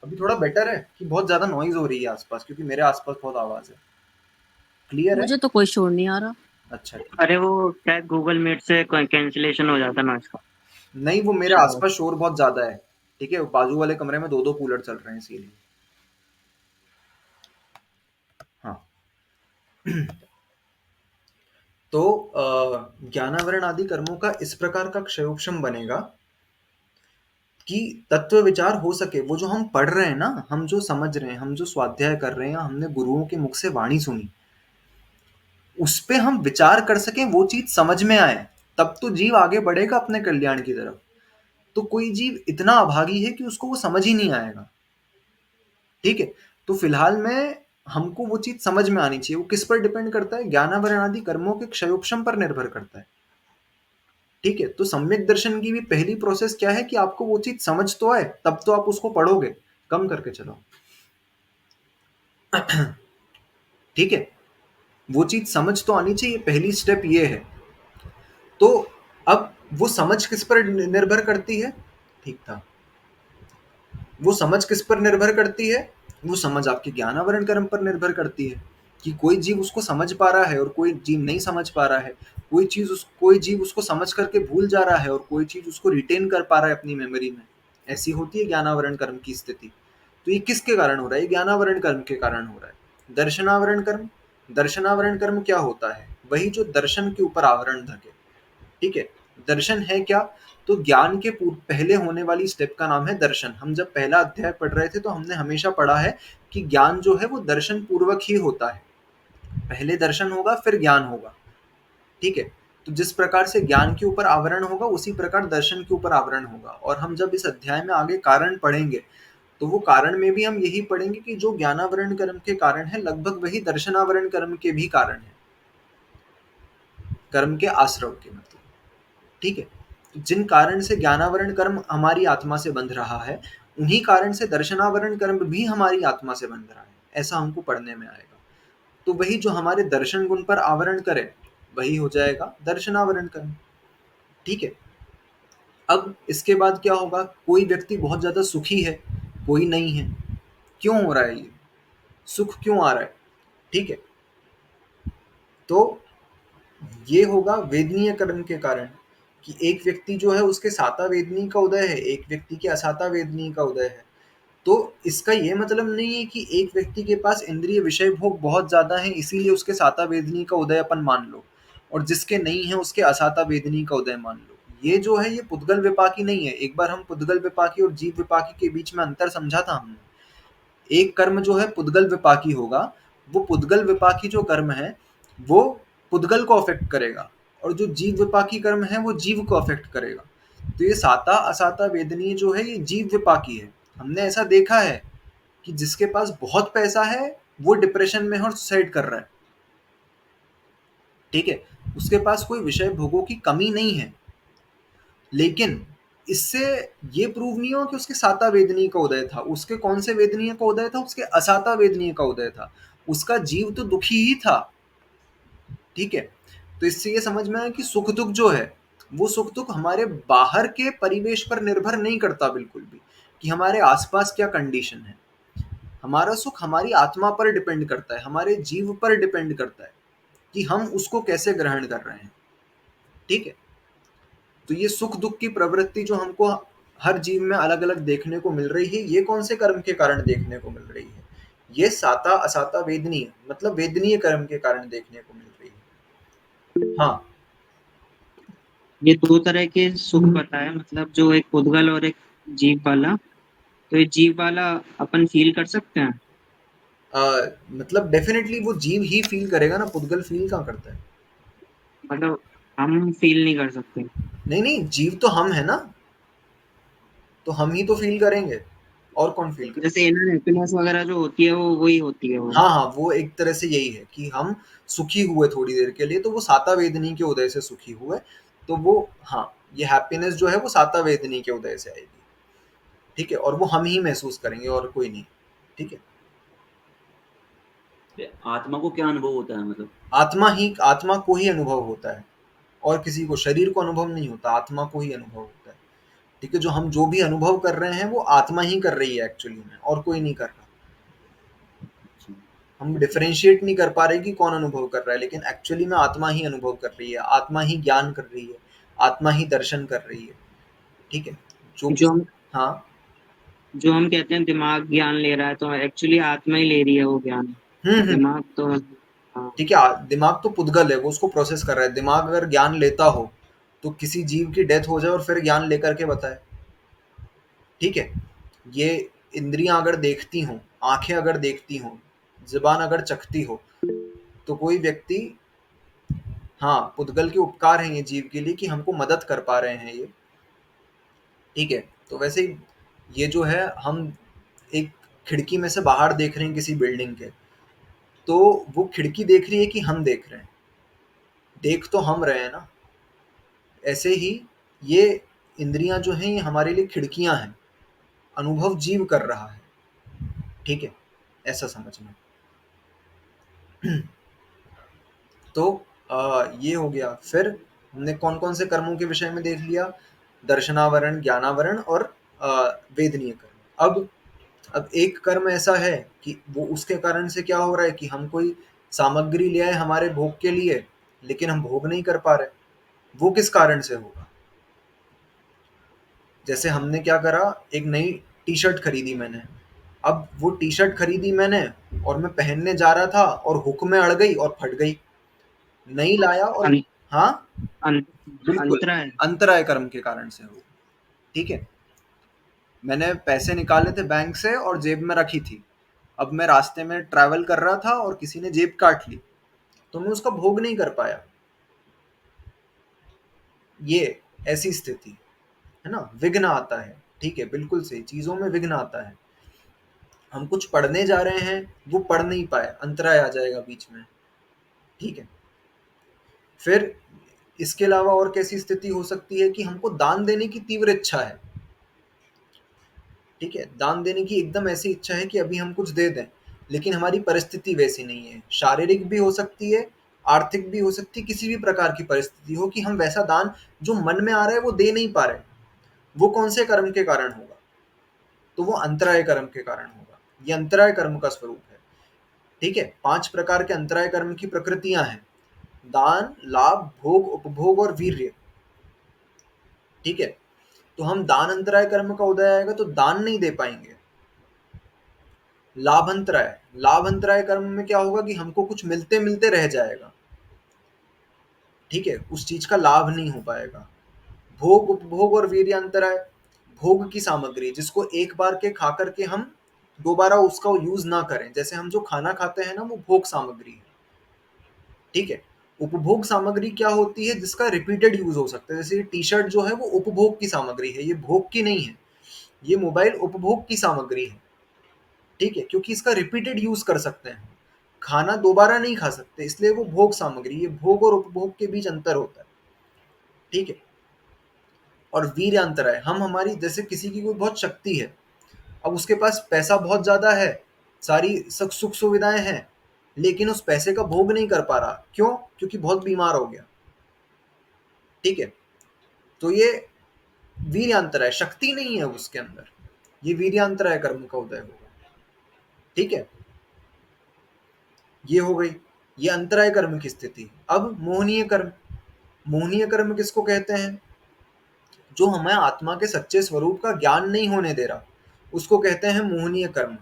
अभी थोड़ा बेटर है कि बहुत ज्यादा नॉइज हो रही है आसपास, क्योंकि मेरे आसपास बहुत आवाज है। क्लियर है, मुझे तो कोई शोर नहीं आ रहा। अच्छा ठीक। अरे वो शायद गूगल मीट से कैंसिलेशन हो जाता ना इसका। नहीं, वो मेरे आसपास शोर बहुत ज्यादा है। ठीक है, बाजू वाले कमरे में 2-2 कूलर चल रहे हैं इसीलिए। हाँ, तो ज्ञानावरण आदि कर्मों का इस प्रकार का क्षयोपशम बनेगा कि तत्व विचार हो सके। वो जो हम पढ़ रहे हैं ना, हम जो समझ रहे हैं, हम जो स्वाध्याय कर रहे हैं, हमने गुरुओं के मुख से वाणी सुनी, उस पे हम विचार कर सकें, वो चीज समझ में आए, तब तो जीव आगे बढ़ेगा अपने कल्याण की तरफ। तो कोई जीव इतना अभागी है कि उसको वो समझ ही नहीं आएगा। ठीक है, तो फिलहाल में हमको वो चीज समझ में आनी चाहिए। वो किस पर डिपेंड करता है, ज्ञानावरण आदि कर्मों के क्षयोपशम पर निर्भर करता है। ठीक है, तो सम्यक दर्शन की भी पहली प्रोसेस क्या है कि आपको वो चीज समझ तो आए, तब तो आप उसको पढ़ोगे। कम करके चलो। ठीक है, वो चीज समझ तो आनी चाहिए, पहली स्टेप ये है। तो अब वो समझ किस पर निर्भर करती है, ठीक था, वो समझ किस पर निर्भर करती है, वो समझ आपके ज्ञानावरण कर्म पर निर्भर करती है। कि कोई जीव उसको समझ पा रहा है और कोई जीव नहीं समझ पा रहा है, कोई जीव उसको समझ करके भूल जा रहा है और कोई चीज उसको रिटेन कर पा रहा है अपनी मेमोरी में। ऐसी होती है ज्ञानावरण कर्म की स्थिति। तो ये किसके कारण हो रहा है? ये ज्ञानावरण कर्म के कारण हो रहा है। दर्शनावरण कर्म, दर्शनावरण कर्म क्या होता है? वही जो दर्शन के ऊपर आवरण ढके। ठीक है, दर्शन है क्या? तो ज्ञान के पहले होने वाली स्टेप का नाम है दर्शन। हम जब पहला अध्याय पढ़ रहे थे तो हमने हमेशा पढ़ा है कि ज्ञान जो है वो दर्शन पूर्वक ही होता है। पहले दर्शन होगा फिर ज्ञान होगा। ठीक है, तो जिस प्रकार से ज्ञान के ऊपर आवरण होगा उसी प्रकार दर्शन के ऊपर आवरण होगा। और हम जब इस अध्याय में आगे कारण पढ़ेंगे तो वो कारण में भी हम यही पढ़ेंगे कि जो ज्ञानावरण कर्म के कारण है लगभग वही दर्शनावरण कर्म के भी कारण है, कर्म के आश्रव के मतलब। ठीक है, तो जिन कारण से ज्ञानावरण कर्म हमारी आत्मा से बंध रहा है उन्हीं कारण से दर्शनावरण कर्म भी हमारी आत्मा से बंध रहा है, ऐसा हमको पढ़ने में आएगा। तो वही जो हमारे दर्शन गुण पर आवरण करे वही हो जाएगा दर्शनावरण कर्म। ठीक है, अब इसके बाद क्या होगा? कोई व्यक्ति बहुत ज्यादा सुखी है, कोई नहीं है। क्यों हो रहा है ये? सुख क्यों आ रहा है? ठीक है, तो ये होगा वेदनीय कर्म के कारण कि एक व्यक्ति जो है उसके साता वेदनी का उदय है, एक व्यक्ति के असाता वेदनी का उदय है। तो इसका ये मतलब नहीं है कि एक व्यक्ति के पास इंद्रिय विषय भोग बहुत ज्यादा है इसीलिए उसके साता वेदनी का उदय अपन मान लो, और जिसके नहीं है उसके असाता वेदनी का उदय मान लो। ये जो है ये पुद्गल विपाकी नहीं है। एक बार हम पुद्गल विपाकी और जीव विपाकी के बीच में अंतर समझा था हमने। एक कर्म जो है पुद्गल विपाकी होगा, वो पुद्गल विपाकी जो कर्म है वो पुद्गल को अफेक्ट करेगा, और जो जीव विपाकी कर्म है वो जीव को अफेक्ट करेगा। तो ये साता असाता वेदनीय जो है ये जीव विपाकी है। हमने ऐसा देखा है कि जिसके पास बहुत पैसा है वो डिप्रेशन में है और सुसाइड कर रहा है। ठीक है, उसके पास कोई विषय भोगों की कमी नहीं है, लेकिन इससे ये प्रूव नहीं हो कि उसके साता वेदनीय का उदय था। उसके कौन से वेदनीय का उदय था? उसके असाता वेदनीय का उदय था। उसका जीव तो दुखी ही था। ठीक है, तो इससे ये समझ में आया कि सुख दुख जो है वो सुख दुख हमारे बाहर के परिवेश पर निर्भर नहीं करता बिल्कुल भी, कि हमारे आसपास क्या कंडीशन है। हमारा सुख हमारी आत्मा पर डिपेंड करता है, हमारे जीव पर डिपेंड करता है कि हम उसको कैसे ग्रहण कर रहे हैं। ठीक है, तो ये सुख दुख की प्रवृत्ति जो हमको हर जीव में अलग अलग देखने को मिल रही है, ये कौन से कर्म के कारण देखने को मिल रही है? ये साता असाता वेदनीय मतलब वेदनीय कर्म के कारण देखने को मिल रही है। हाँ, ये दो तरह के सुख बताया, मतलब जो एक पुद्गल और एक जीव वाला। तो ये जीव वाला अपन फील कर सकते हैं। मतलब डेफिनेटली वो जीव ही फील करेगा ना, पुद्गल फील कहाँ करता है? मतलब हम फील नहीं कर सकते। नहीं नहीं, जीव तो हम है ना, तो हम ही तो फील करेंगे, और कौन फील करेगा? जैसे इनर हैप्पीनेस वगैरह जो होती है वो वही होती है वो। हाँ हाँ, वो एक तरह से यही है कि हम सुखी हुए थोड़ी देर के लिए तो वो साता वेदनी के उदय से सुखी हुए, तो वो हाँ, ये हैप्पीनेस जो है वो साता वेदनी के उदय से आएगी। ठीक है, और वो हम ही महसूस करेंगे और कोई नहीं। ठीक है, आत्मा को क्या अनुभव होता है? मतलब आत्मा को ही अनुभव होता है, और किसी को, शरीर को अनुभव नहीं होता, आत्मा को ही अनुभव होता है। ठीक है, जो हम जो भी अनुभव कर रहे हैं वो आत्मा ही कर रही है एक्चुअली में, और कोई नहीं कर रहा। हम डिफरेंशिएट नहीं कर पा रहे कि कौन अनुभव कर रहा है, लेकिन एक्चुअली में आत्मा ही अनुभव कर रही है, आत्मा ही ज्ञान कर रही है, आत्मा ही दर्शन कर रही है। ठीक है, जो जो हम हाँ जो हम कहते हैं दिमाग ज्ञान ले रहा है, तो एक्चुअली आत्मा ही ले रही है वो ज्ञान। हम्म, दिमाग तो हाँ। ठीक है, दिमाग तो पुद्गल है, वो उसको प्रोसेस कर रहा है। दिमाग अगर ज्ञान लेता हो तो किसी जीव की डेथ हो जाए और फिर ज्ञान लेकर के बताए। ठीक है, ये इंद्रियां अगर देखती हों, आंखें अगर देखती हों, जुबान अगर चखती हो, तो कोई व्यक्ति, हाँ, पुद्गल के उपकार हैं ये जीव के लिए कि हमको मदद कर पा रहे हैं ये। ठीक है, तो वैसे ही ये जो है, हम एक खिड़की में से बाहर देख रहे हैं किसी बिल्डिंग के, तो वो खिड़की देख रही है कि हम देख रहे हैं, देख तो हम रहे हैं ना। ऐसे ही ये इंद्रियां जो हैं ये हमारे लिए खिड़कियां हैं, अनुभव जीव कर रहा है। ठीक है, ऐसा समझना। तो ये हो गया। फिर हमने कौन कौन से कर्मों के विषय में देख लिया? दर्शनावरण, ज्ञानावरण और वेदनीय कर्म। अब एक कर्म ऐसा है कि वो उसके कारण से क्या हो रहा है कि हम कोई सामग्री ले आए हमारे भोग के लिए, लेकिन हम भोग नहीं कर पा रहे, वो किस कारण से होगा? जैसे हमने क्या करा, एक नई टी शर्ट खरीदी मैंने, अब वो टी शर्ट खरीदी मैंने और मैं पहनने जा रहा था और हुक में अड़ गई और फट गई, नहीं लाया और अं, हाँ अं, बिल्कुल अंतरा है। अंतराय कर्म के कारण से हो। ठीक है, मैंने पैसे निकाले थे बैंक से और जेब में रखी थी, अब मैं रास्ते में ट्रैवल कर रहा था और किसी ने जेब काट ली, तो मैं उसका भोग नहीं कर पाया। ये ऐसी स्थिति है ना, विघ्न आता है। ठीक है, बिल्कुल सही, चीजों में विघ्न आता है। हम कुछ पढ़ने जा रहे हैं, वो पढ़ नहीं पाए, अंतराय आ जाएगा बीच में। ठीक है, फिर इसके अलावा और कैसी स्थिति हो सकती है कि हमको दान देने की तीव्र इच्छा है। ठीक है, दान देने की एकदम ऐसी इच्छा है कि अभी हम कुछ दे दें, लेकिन हमारी परिस्थिति वैसी नहीं है, शारीरिक भी हो सकती है, आर्थिक भी हो सकती है, किसी भी प्रकार की परिस्थिति हो कि हम वैसा दान जो मन में आ रहा है वो दे नहीं पा रहे, वो कौन से कर्म के कारण होगा? तो वो अंतराय कर्म के कारण होगा। ये अंतराय कर्म का स्वरूप है। ठीक है, 5 प्रकार के अंतराय कर्म की प्रकृतियां हैं: दान, लाभ, भोग, उपभोग और वीर्य। ठीक है, तो हम दान अंतराय कर्म का उदय आएगा तो दान नहीं दे पाएंगे। लाभांतराय, लाभांतराय कर्म में क्या होगा कि हमको कुछ मिलते मिलते रह जाएगा। ठीक है, उस चीज का लाभ नहीं हो पाएगा। भोग, उपभोग और वीर्यांतराय, भोग की सामग्री जिसको एक बार के खा करके हम दोबारा उसका यूज ना करें, जैसे हम जो खाना खाते हैं ना, वो भोग सामग्री है। ठीक है, उपभोग सामग्री क्या होती है? जिसका रिपीटेड यूज हो सकता है, जैसे ये टी शर्ट जो है वो उपभोग की सामग्री है, ये भोग की नहीं है। ये मोबाइल उपभोग की सामग्री है। ठीक है, क्योंकि इसका रिपीटेड यूज कर सकते हैं, खाना दोबारा नहीं खा सकते, इसलिए वो भोग सामग्री। ये भोग और उपभोग के बीच अंतर होता है। ठीक है, और वीर्य अंतर है, हम हमारी जैसे किसी की कोई बहुत शक्ति है, अब उसके पास पैसा बहुत ज्यादा है, सारी सुख सुविधाएं हैं, लेकिन उस पैसे का भोग नहीं कर पा रहा। क्यों? क्योंकि बहुत बीमार हो गया। ठीक है, तो ये वीर्यांतर है, शक्ति नहीं है उसके अंदर, ये वीर्यांतर है, कर्म का उदय होगा। ठीक है, ये हो गई, ये अंतराय कर्म की स्थिति। अब मोहनीय कर्म, मोहनीय कर्म किसको कहते हैं? जो हमें आत्मा के सच्चे स्वरूप का ज्ञान नहीं होने दे रहा, उसको कहते हैं मोहनीय कर्म।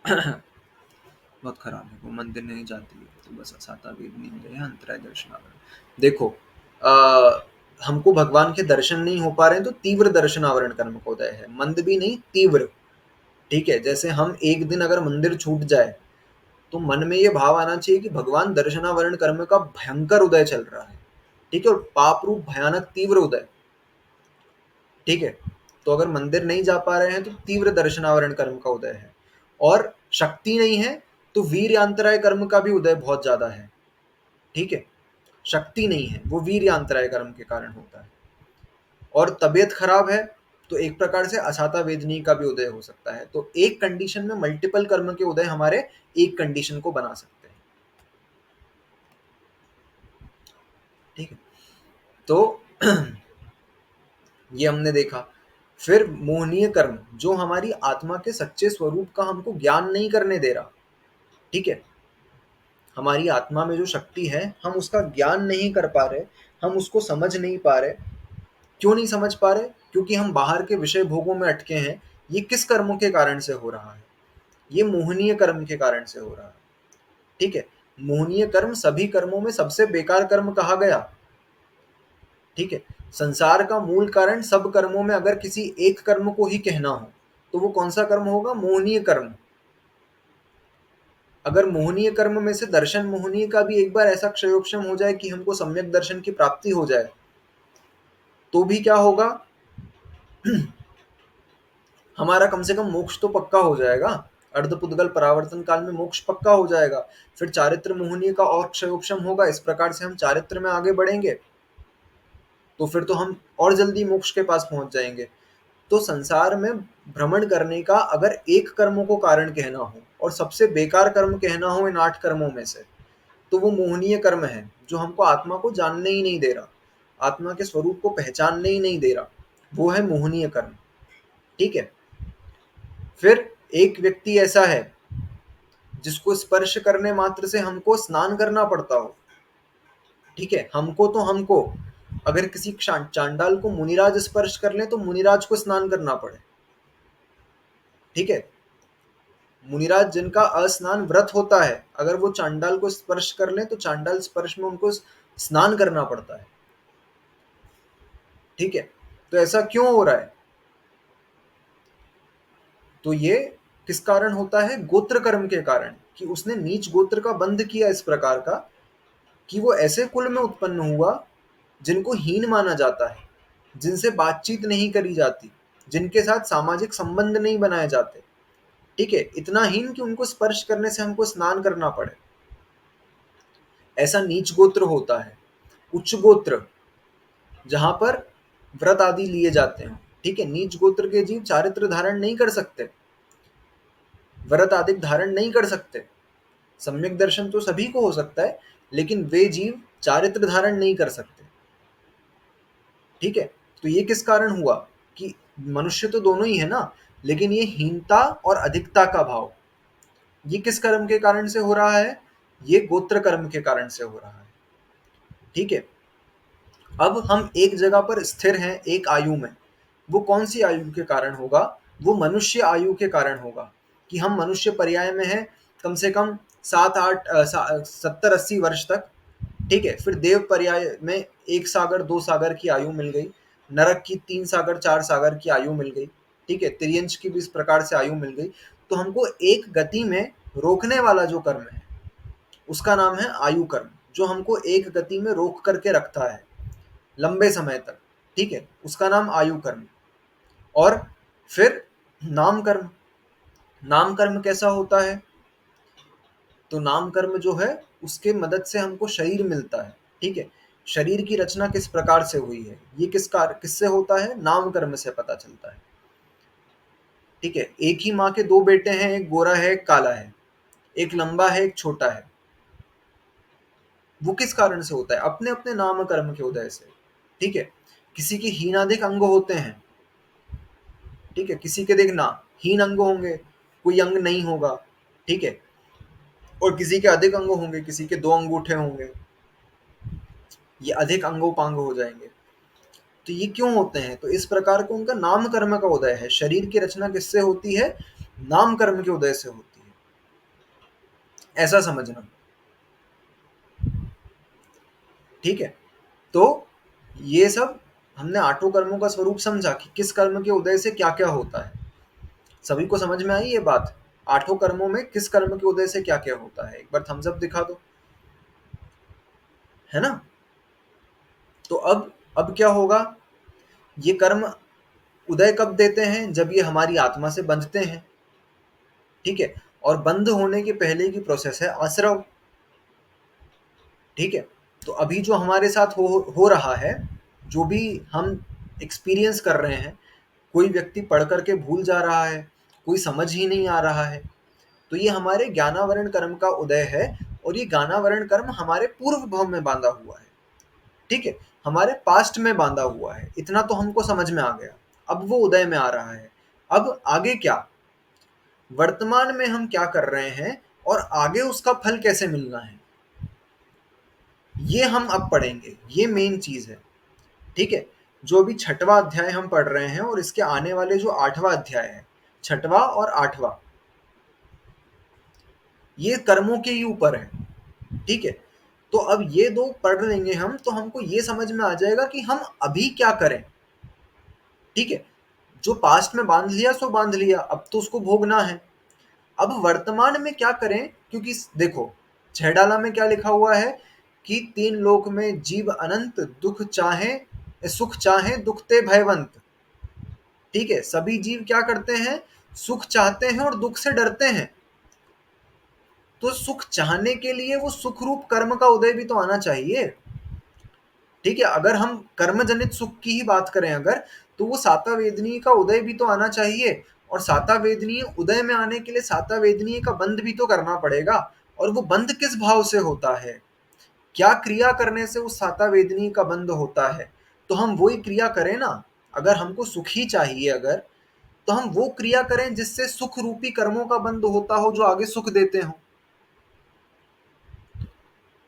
बहुत खराब है, वो मंदिर नहीं जाती है तो बस असाता वेद नहीं हो जाए, अंतराय दर्शनावरण। देखो, हमको भगवान के दर्शन नहीं हो पा रहे हैं तो तीव्र दर्शनावरण कर्म का उदय है, मंद भी नहीं, तीव्र। ठीक है, जैसे हम एक दिन अगर मंदिर छूट जाए तो मन में ये भाव आना चाहिए कि भगवान दर्शनावरण कर्म का भयंकर उदय चल रहा है। ठीक है, और पाप रूप भयानक तीव्र उदय। ठीक है, तो अगर मंदिर नहीं जा पा रहे हैं तो तीव्र दर्शनावरण कर्म का उदय है, और शक्ति नहीं है तो वीर्यांतराय कर्म का भी उदय बहुत ज्यादा है। ठीक है, शक्ति नहीं है, वो वीर्यांतराय कर्म के कारण होता है। और तबीयत खराब है तो एक प्रकार से असाता वेदनी का भी उदय हो सकता है। तो एक कंडीशन में मल्टीपल कर्म के उदय हमारे एक कंडीशन को बना सकते हैं। ठीक है, तो ये हमने देखा। फिर मोहनीय कर्म, जो हमारी आत्मा के सच्चे स्वरूप का हमको ज्ञान नहीं करने दे रहा। ठीक है, हमारी आत्मा में जो शक्ति है हम उसका ज्ञान नहीं कर पा रहे, हम उसको समझ नहीं पा रहे। क्यों नहीं समझ पा रहे? क्योंकि हम बाहर के विषय भोगों में अटके हैं। ये किस कर्मों के कारण से हो रहा है? ये मोहनीय कर्म के कारण से हो रहा है। ठीक है, मोहनीय कर्म सभी कर्मों में सबसे बेकार कर्म कहा गया। ठीक है, संसार का मूल कारण सब कर्मों में अगर किसी एक कर्म को ही कहना हो तो वो कौन सा कर्म होगा? मोहनीय कर्म। अगर मोहनीय कर्म में से दर्शन मोहनीय का भी एक बार ऐसा क्षयोक्षम हो जाए कि हमको सम्यक दर्शन की प्राप्ति हो जाए, तो भी क्या होगा? हमारा कम से कम मोक्ष तो पक्का हो जाएगा, अर्धपुद्गल परावर्तन काल में मोक्ष पक्का हो जाएगा। फिर चारित्र मोहनीय का और क्षयोक्षम होगा, इस प्रकार से हम चारित्र में आगे बढ़ेंगे तो फिर तो हम और जल्दी मोक्ष के पास पहुंच जाएंगे। तो संसार में भ्रमण करने का अगर एक कर्म को कारण कहना हो और सबसे बेकार कर्म कहना हो इन 8 कर्मों में से, तो वो मोहनीय कर्म है, जो हमको आत्मा को जानने ही नहीं दे रहा, आत्मा के स्वरूप को पहचानने ही नहीं दे रहा, वो है मोहनीय कर्म। ठीक है, फिर एक व्यक्ति ऐसा है जिसको स्पर्श करने मात्र से हमको स्नान करना पड़ता हो, ठीक है, हमको अगर किसी चांडाल को मुनिराज स्पर्श कर ले तो मुनिराज को स्नान करना पड़े, ठीक है, मुनिराज जिनका अस्नान व्रत होता है, अगर वो चांडाल को स्पर्श कर ले तो चांडाल स्पर्श में उनको स्नान करना पड़ता है, ठीक है। तो ऐसा क्यों हो रहा है? तो ये किस कारण होता है? गोत्र कर्म के कारण, कि उसने नीच गोत्र का बंध किया इस प्रकार का कि वो ऐसे कुल में उत्पन्न हुआ जिनको हीन माना जाता है, जिनसे बातचीत नहीं करी जाती, जिनके साथ सामाजिक संबंध नहीं बनाए जाते, ठीक है, इतना हीन कि उनको स्पर्श करने से हमको स्नान करना पड़े, ऐसा नीच गोत्र होता है। उच्च गोत्र जहां पर व्रत आदि लिए जाते हैं, ठीक है, नीच गोत्र के जीव चारित्र धारण नहीं कर सकते, व्रत आदि धारण नहीं कर सकते, सम्यक दर्शन तो सभी को हो सकता है, लेकिन वे जीव चारित्र धारण नहीं कर सकते, ठीक है। तो ये किस कारण हुआ कि मनुष्य तो दोनों ही है ना, लेकिन ये हीनता और अधिकता का भाव, ये किस कर्म के कारण से हो रहा है? ये गोत्र कर्म के कारण से हो रहा है, ठीक है। अब हम एक जगह पर स्थिर हैं एक आयु में, वो कौन सी आयु के कारण होगा? वो मनुष्य आयु के कारण होगा, कि हम मनुष्य पर्याय में हैं कम से कम 70-80 वर्ष तक, ठीक है। फिर देव पर्याय में 1 सागर 2 सागर की आयु मिल गई, नरक की 3 सागर 4 सागर की आयु मिल गई, ठीक है, तिर्यंश की भी इस प्रकार से आयु मिल गई। तो हमको एक गति में रोकने वाला जो कर्म है उसका नाम है आयु कर्म, जो हमको एक गति में रोक करके रखता है लंबे समय तक, ठीक है, उसका नाम आयु कर्म। और फिर नाम कर्म, नाम कर्म कैसा होता है? तो नाम कर्म जो है उसके मदद से हमको शरीर मिलता है, ठीक है। शरीर की रचना किस प्रकार से हुई है, ये किससे होता है? नाम कर्म से पता चलता है, ठीक है। एक ही माँ के 2 बेटे हैं, एक गोरा है एक काला है, एक लंबा है एक छोटा है, वो किस कारण से होता है? अपने अपने नाम कर्म के उदय से, ठीक है। किसी के हीनाधिक अंग होते हैं, ठीक है, किसी के देखना हीन अंग होंगे, कोई अंग नहीं होगा, ठीक है, और किसी के अधिक अंग होंगे, किसी के 2 अंगूठे होंगे, ये अधिक अंगोपांग हो जाएंगे। तो ये क्यों होते हैं? तो इस प्रकार को उनका नाम कर्म का उदय है। शरीर की रचना किससे होती है? नाम कर्म के उदय से होती है, ऐसा समझना, ठीक है। तो ये सब हमने 8 कर्मों का स्वरूप समझा कि किस कर्म के उदय से क्या क्या होता है। सभी को समझ में आई ये बात? 8 कर्मों में किस कर्म के उदय से क्या क्या होता है? एक बार थम्स अप दिखा दो, है ना। तो अब क्या होगा? ये कर्म उदय कब देते हैं? जब ये हमारी आत्मा से बंधते हैं, ठीक है। और बंध होने के पहले की प्रोसेस है आश्रव, ठीक है। तो अभी जो हमारे साथ हो रहा है, जो भी हम एक्सपीरियंस कर रहे हैं, कोई व्यक्ति पढ़ करके भूल जा रहा है, कोई समझ ही नहीं आ रहा है, तो ये हमारे ज्ञानावरण कर्म का उदय है। और ये ज्ञानावरण कर्म हमारे पूर्व भाव में बांधा हुआ है, ठीक है, हमारे पास्ट में बांधा हुआ है। इतना तो हमको समझ में आ गया। अब वो उदय में आ रहा है। अब आगे क्या? वर्तमान में हम क्या कर रहे हैं और आगे उसका फल कैसे मिलना है, ये हम अब पढ़ेंगे। ये मेन चीज है, ठीक है। जो अभी 6वां अध्याय हम पढ़ रहे हैं और इसके आने वाले जो 8वां अध्याय है, 6वां और 8वां, ये कर्मों के ही ऊपर है, ठीक है। तो अब ये 2 पढ़ लेंगे हम, तो हमको ये समझ में आ जाएगा कि हम अभी क्या करें, ठीक है। जो पास्ट में बांध लिया सो बांध लिया, अब तो उसको भोगना है। अब वर्तमान में क्या करें? क्योंकि देखो 6 डाला में क्या लिखा हुआ है कि 3 लोक में जीव अनंत, दुख चाहे सुख चाहे दुखते भयवंत, ठीक है। सभी जीव क्या करते हैं? सुख चाहते हैं और दुख से डरते हैं। तो सुख चाहने के लिए वो सुख रूप कर्म का उदय भी तो आना चाहिए, ठीक है। अगर हम कर्म जनित सुख की ही बात करें अगर, तो वो साता वेदनीय का उदय भी तो आना चाहिए। और साता वेदनीय उदय में आने के लिए साता वेदनीय का बंध भी तो करना पड़ेगा। और वो बंध किस भाव से होता है? क्या क्रिया करने से उस साता वेदनीय का बंध होता है? तो हम वही क्रिया करें ना। अगर हमको सुख ही चाहिए अगर, तो हम वो क्रिया करें जिससे सुख रूपी कर्मों का बंध होता हो, जो आगे सुख देते हो।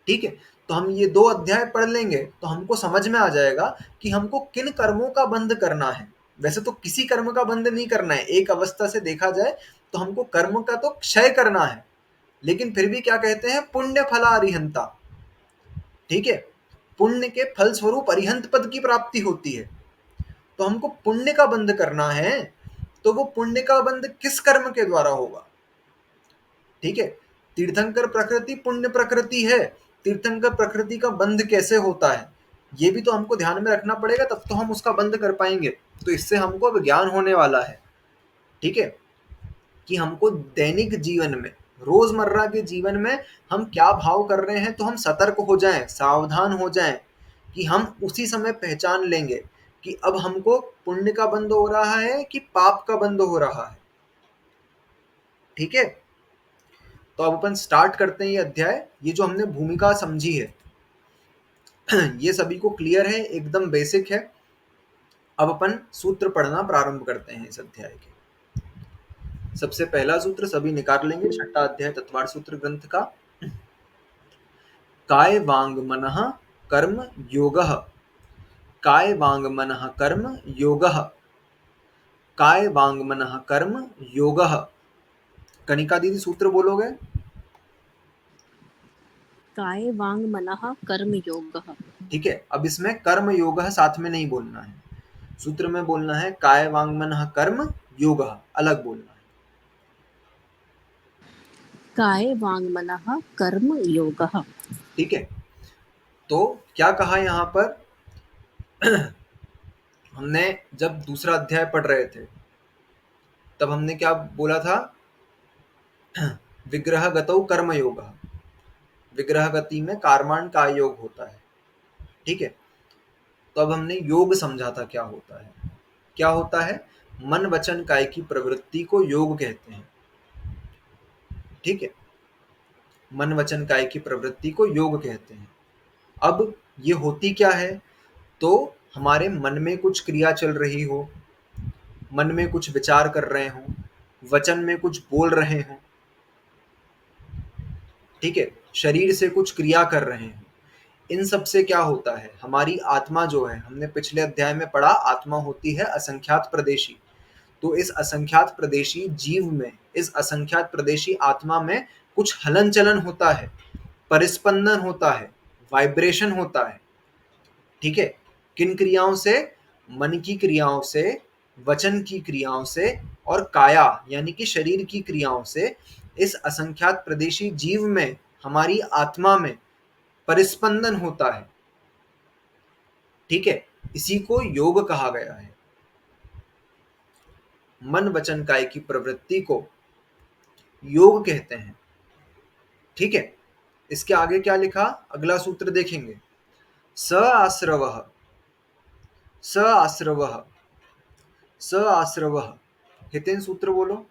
ठीक है, तो हम ये 2 अध्याय पढ़ लेंगे तो हमको समझ में आ जाएगा कि हमको किन कर्मों का बंध करना है। वैसे तो किसी कर्म का बंध नहीं करना है, एक अवस्था से देखा जाए तो हमको कर्म का तो क्षय करना है, लेकिन फिर भी क्या कहते हैं, पुण्य फला अरिहंता। ठीक है, पुण्य के फल स्वरूप अरिहंत पद की प्राप्ति होती है। तो हमको पुण्य का बंध करना है, तो वो पुण्य का बंध किस कर्म के द्वारा होगा। ठीक है, तीर्थंकर प्रकृति पुण्य प्रकृति है, तीर्थंकर प्रकृति का बंध कैसे होता है ये भी तो हमको ध्यान में रखना पड़ेगा, तब तो हम उसका बंध कर पाएंगे। तो इससे हमको अब ज्ञान होने वाला है। ठीक है, कि हमको दैनिक जीवन में, रोजमर्रा के जीवन में हम क्या भाव कर रहे हैं, तो हम सतर्क हो जाएं, सावधान हो जाएं, कि हम उसी समय पहचान लेंगे कि अब हमको पुण्य का बंध हो रहा है कि पाप का बंध हो रहा है। ठीक है, तो अब अपन स्टार्ट करते हैं ये अध्याय। ये जो हमने भूमिका समझी है ये सभी को क्लियर है, एकदम बेसिक है। अब अपन सूत्र पढ़ना प्रारंभ करते हैं इस अध्याय के। सबसे पहला सूत्र सभी निकाल लेंगे, 6ठा अध्याय तत्वार सूत्र ग्रंथ का। काय वांग मनः कर्म योगः, काय वांग मनः कर्म योगः, काय वांग मनः कर्म योगः। कनिका दीदी सूत्र बोलोगे? काय वांग मनः कर्म योगः। ठीक है, अब इसमें कर्म योगः साथ में नहीं बोलना है, सूत्र में बोलना है काय वांग मनः कर्म योगः, अलग बोलना है। काय वांग मनः कर्म योगः। ठीक है, तो क्या कहा यहाँ पर हमने जब दूसरा अध्याय पढ़ रहे थे तब हमने क्या बोला था, विग्रह गतौ कर्म योगः, विग्रह गति में कार्माण का योग होता है। ठीक है, तो अब हमने योग समझा था क्या होता है। क्या होता है, मन वचन काय की प्रवृत्ति को योग कहते हैं। ठीक है, मन वचन काय की प्रवृत्ति को योग कहते हैं। अब ये होती क्या है, तो हमारे मन में कुछ क्रिया चल रही हो, मन में कुछ विचार कर रहे हो, वचन में कुछ बोल रहे हो, ठीक है, शरीर से कुछ क्रिया कर रहे हो, इन सब से क्या होता है, हमारी आत्मा जो है, हमने पिछले अध्याय में पढ़ा, आत्मा होती है असंख्यात प्रदेशी। तो इस असंख्यात प्रदेशी जीव में, इस असंख्यात प्रदेशी आत्मा में कुछ हलन चलन होता है, परिस्पंदन होता है, वाइब्रेशन होता है। ठीक है, किन क्रियाओं से, मन की क्रियाओं से, वचन की क्रियाओं से और काया यानी कि शरीर की क्रियाओं से इस असंख्यात प्रदेशी जीव में, हमारी आत्मा में परिस्पंदन होता है। ठीक है, इसी को योग कहा गया है। मन वचन काय की प्रवृत्ति को योग कहते हैं। ठीक है, इसके आगे क्या लिखा, अगला सूत्र देखेंगे, स आश्रवः, स आश्रवः, स आश्रवः। हितेन सूत्र बोलो।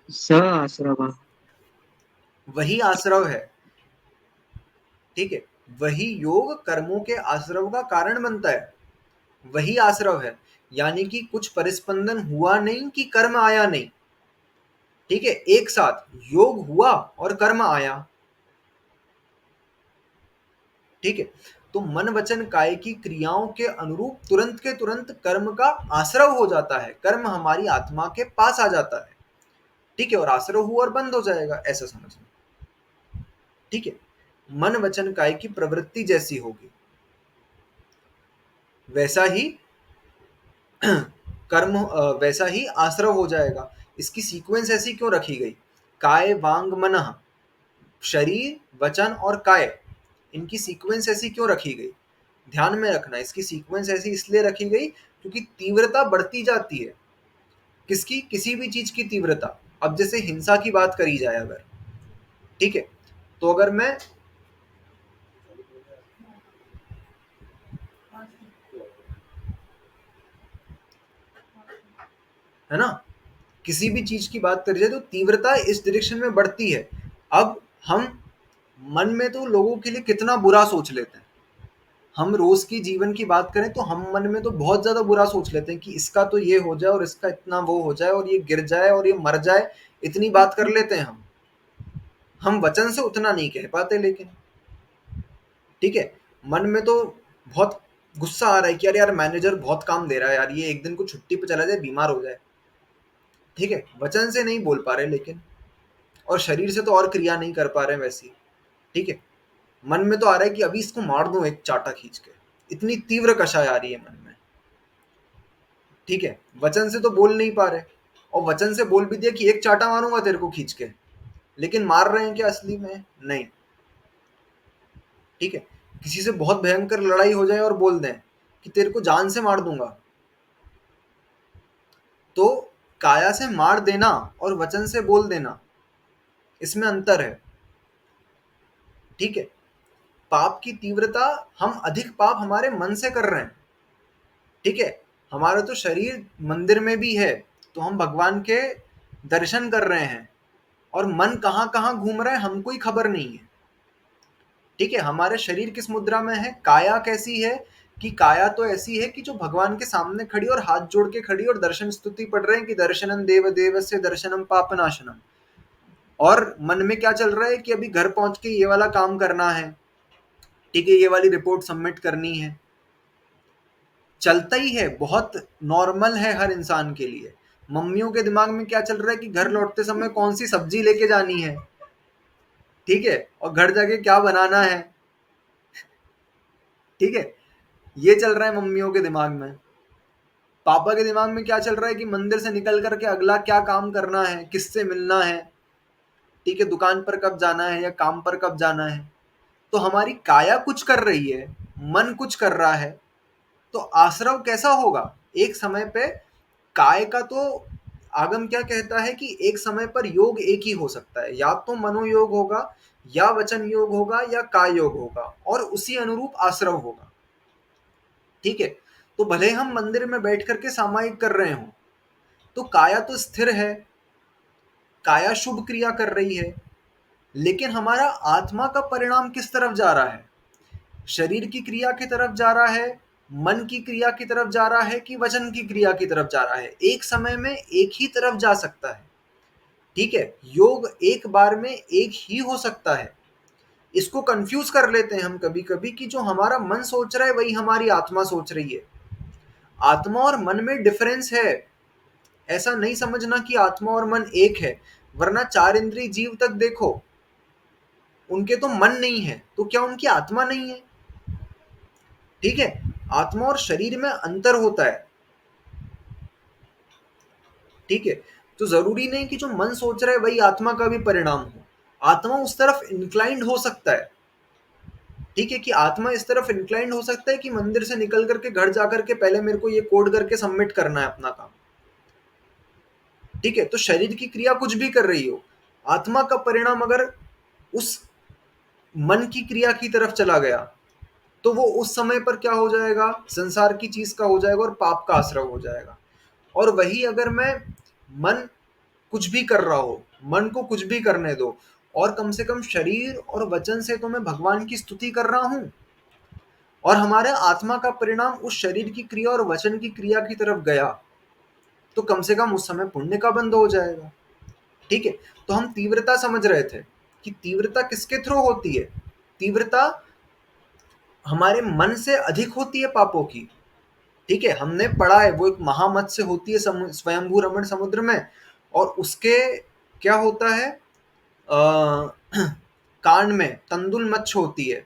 स आश्रवः, वही आश्रव है। ठीक है, वही योग कर्मों के आश्रव का कारण बनता है, वही आश्रव है, यानी कि कुछ परिस्पंदन हुआ नहीं कि कर्म आया नहीं। ठीक है, एक साथ योग हुआ और कर्म आया। ठीक है, तो मन वचन काय की क्रियाओं के अनुरूप तुरंत के तुरंत कर्म का आश्रव हो जाता है, कर्म हमारी आत्मा के पास आ जाता है। ठीक है, और आश्रव हुआ और बंद हो जाएगा, ऐसा समझना। ठीक है, मन वचन काय की प्रवृत्ति जैसी होगी वैसा ही कर्म, वैसा ही आश्रव हो जाएगा। इसकी सीक्वेंस ऐसी क्यों रखी गई, काय वांग मनः, शरीर वचन और काय, इनकी सीक्वेंस ऐसी क्यों रखी गई, ध्यान में रखना। इसकी सीक्वेंस ऐसी इसलिए रखी गई क्योंकि तीव्रता बढ़ती जाती है। किसकी, किसी भी चीज की तीव्रता। अब जैसे हिंसा की बात करी जाए अगर, ठीक है, तो अगर मैं है ना, किसी भी चीज की बात करी जाए तो तीव्रता इस डायरेक्शन में बढ़ती है। अब हम मन में तो लोगों के लिए कितना बुरा सोच लेते हैं, हम रोज की जीवन की बात करें तो हम मन में तो बहुत ज्यादा बुरा सोच लेते हैं कि इसका तो ये हो जाए और इसका इतना वो हो जाए और ये गिर जाए और ये मर जाए, इतनी बात कर लेते हैं हम वचन से उतना नहीं कह पाते। लेकिन ठीक है, मन में तो बहुत गुस्सा आ रहा है कि यार मैनेजर बहुत काम दे रहा है यार, ये एक दिन को छुट्टी पे चला जाए, बीमार हो जाए। ठीक है, वचन से नहीं बोल पा रहे लेकिन, और शरीर से तो और क्रिया नहीं कर पा रहे वैसी। ठीक है, मन में तो आ रहा है कि अभी इसको मार दूं एक चाटा खींच के, इतनी तीव्र कषाय आ रही है मन में। ठीक है, वचन से तो बोल नहीं पा रहे, और वचन से बोल भी दिया कि एक चाटा मारूंगा तेरे को खींच के, लेकिन मार रहे हैं क्या असली में? नहीं। ठीक है, किसी से बहुत भयंकर लड़ाई हो जाए और बोल दें कि तेरे को जान से मार दूंगा, तो काया से मार देना और वचन से बोल देना, इसमें अंतर है। ठीक है, पाप की तीव्रता, हम अधिक पाप हमारे मन से कर रहे हैं। ठीक है, हमारा तो शरीर मंदिर में भी है, तो हम भगवान के दर्शन कर रहे हैं, और मन कहाँ कहाँ घूम रहा है हमको ही खबर नहीं है। ठीक है, हमारे शरीर किस मुद्रा में है, काया कैसी है, कि काया तो ऐसी है कि जो भगवान के सामने खड़ी और हाथ जोड़ के खड़ी और दर्शन स्तुति पढ़ रहे हैं कि दर्शनम देव देवस्य दर्शनम पापनाशनम। और मन में क्या चल रहा है कि अभी घर पहुंच के ये वाला काम करना है, ठीक है, ये वाली रिपोर्ट सबमिट करनी है। चलता ही है, बहुत नॉर्मल है हर इंसान के लिए। मम्मियों के दिमाग में क्या चल रहा है कि घर लौटते समय कौन सी सब्जी लेके जानी है, ठीक है, और घर जाके क्या बनाना है। ठीक है, ये चल रहा है मम्मियों के दिमाग में। पापा के दिमाग में क्या चल रहा है कि मंदिर से निकल करके अगला क्या काम करना है, किससे मिलना है, ठीक है, दुकान पर कब जाना है या काम पर कब जाना है। तो हमारी काया कुछ कर रही है, मन कुछ कर रहा है, तो आश्रव कैसा होगा? एक समय पे काय का तो आगम क्या कहता है कि एक समय पर योग एक ही हो सकता है, या तो मनोयोग होगा, या वचन योग होगा, या काय योग होगा, और उसी अनुरूप आश्रव होगा। ठीक है, तो भले हम मंदिर में बैठ करके सामायिक कर रहे हो, तो काया तो स्थिर है, काया शुभ क्रिया कर रही है, लेकिन हमारा आत्मा का परिणाम किस तरफ जा रहा है? शरीर की क्रिया की तरफ जा रहा है, मन की क्रिया की तरफ जा रहा है, कि वचन की क्रिया की तरफ जा रहा है? एक समय में एक ही तरफ जा सकता है। ठीक है, योग एक बार में एक ही हो सकता है। इसको कंफ्यूज कर लेते हैं हम कभी कभी कि जो हमारा मन सोच रहा है वही हमारी आत्मा सोच रही है। आत्मा और मन में डिफरेंस है, ऐसा नहीं समझना कि आत्मा और मन एक है, वरना चार इंद्रिय जीव तक देखो, उनके तो मन नहीं है, तो क्या उनकी आत्मा नहीं है? ठीक है, आत्मा और शरीर में अंतर होता है। ठीक है, तो जरूरी नहीं कि जो मन सोच रहा है वही आत्मा का भी परिणाम हो। आत्मा उस तरफ इंक्लाइंड हो सकता है। ठीक है, कि आत्मा इस तरफ इंक्लाइंड हो सकता है कि मंदिर से निकल करके घर जाकर के पहले मेरे को ये कोड करके सबमिट करना है अपना काम। ठीक है, तो शरीर की क्रिया कुछ भी कर रही हो, आत्मा का परिणाम अगर उस मन की क्रिया की तरफ चला गया, तो वो उस समय पर क्या हो जाएगा? संसार की चीज का हो जाएगा और पाप का आश्रय हो जाएगा। और वही अगर मैं मन कुछ भी कर रहा हो, मन को कुछ भी करने दो, और कम से कम शरीर और वचन से तो मैं भगवान की स्तुति कर रहा हूं, और हमारे आत्मा का परिणाम उस शरीर की क्रिया और वचन की क्रिया की तरफ गया, तो कम से कम उस समय पुण्य का बंध हो जाएगा। ठीक है, तो हम तीव्रता समझ रहे थे कि तीव्रता किसके थ्रू होती है? तीव्रता हमारे मन से अधिक होती है पापों की। ठीक है, हमने पढ़ा है वो एक महामत्स्य होती है स्वयंभू रमण समुद्र में, और उसके क्या होता है, कान में तंदुल मत्स्य होती है।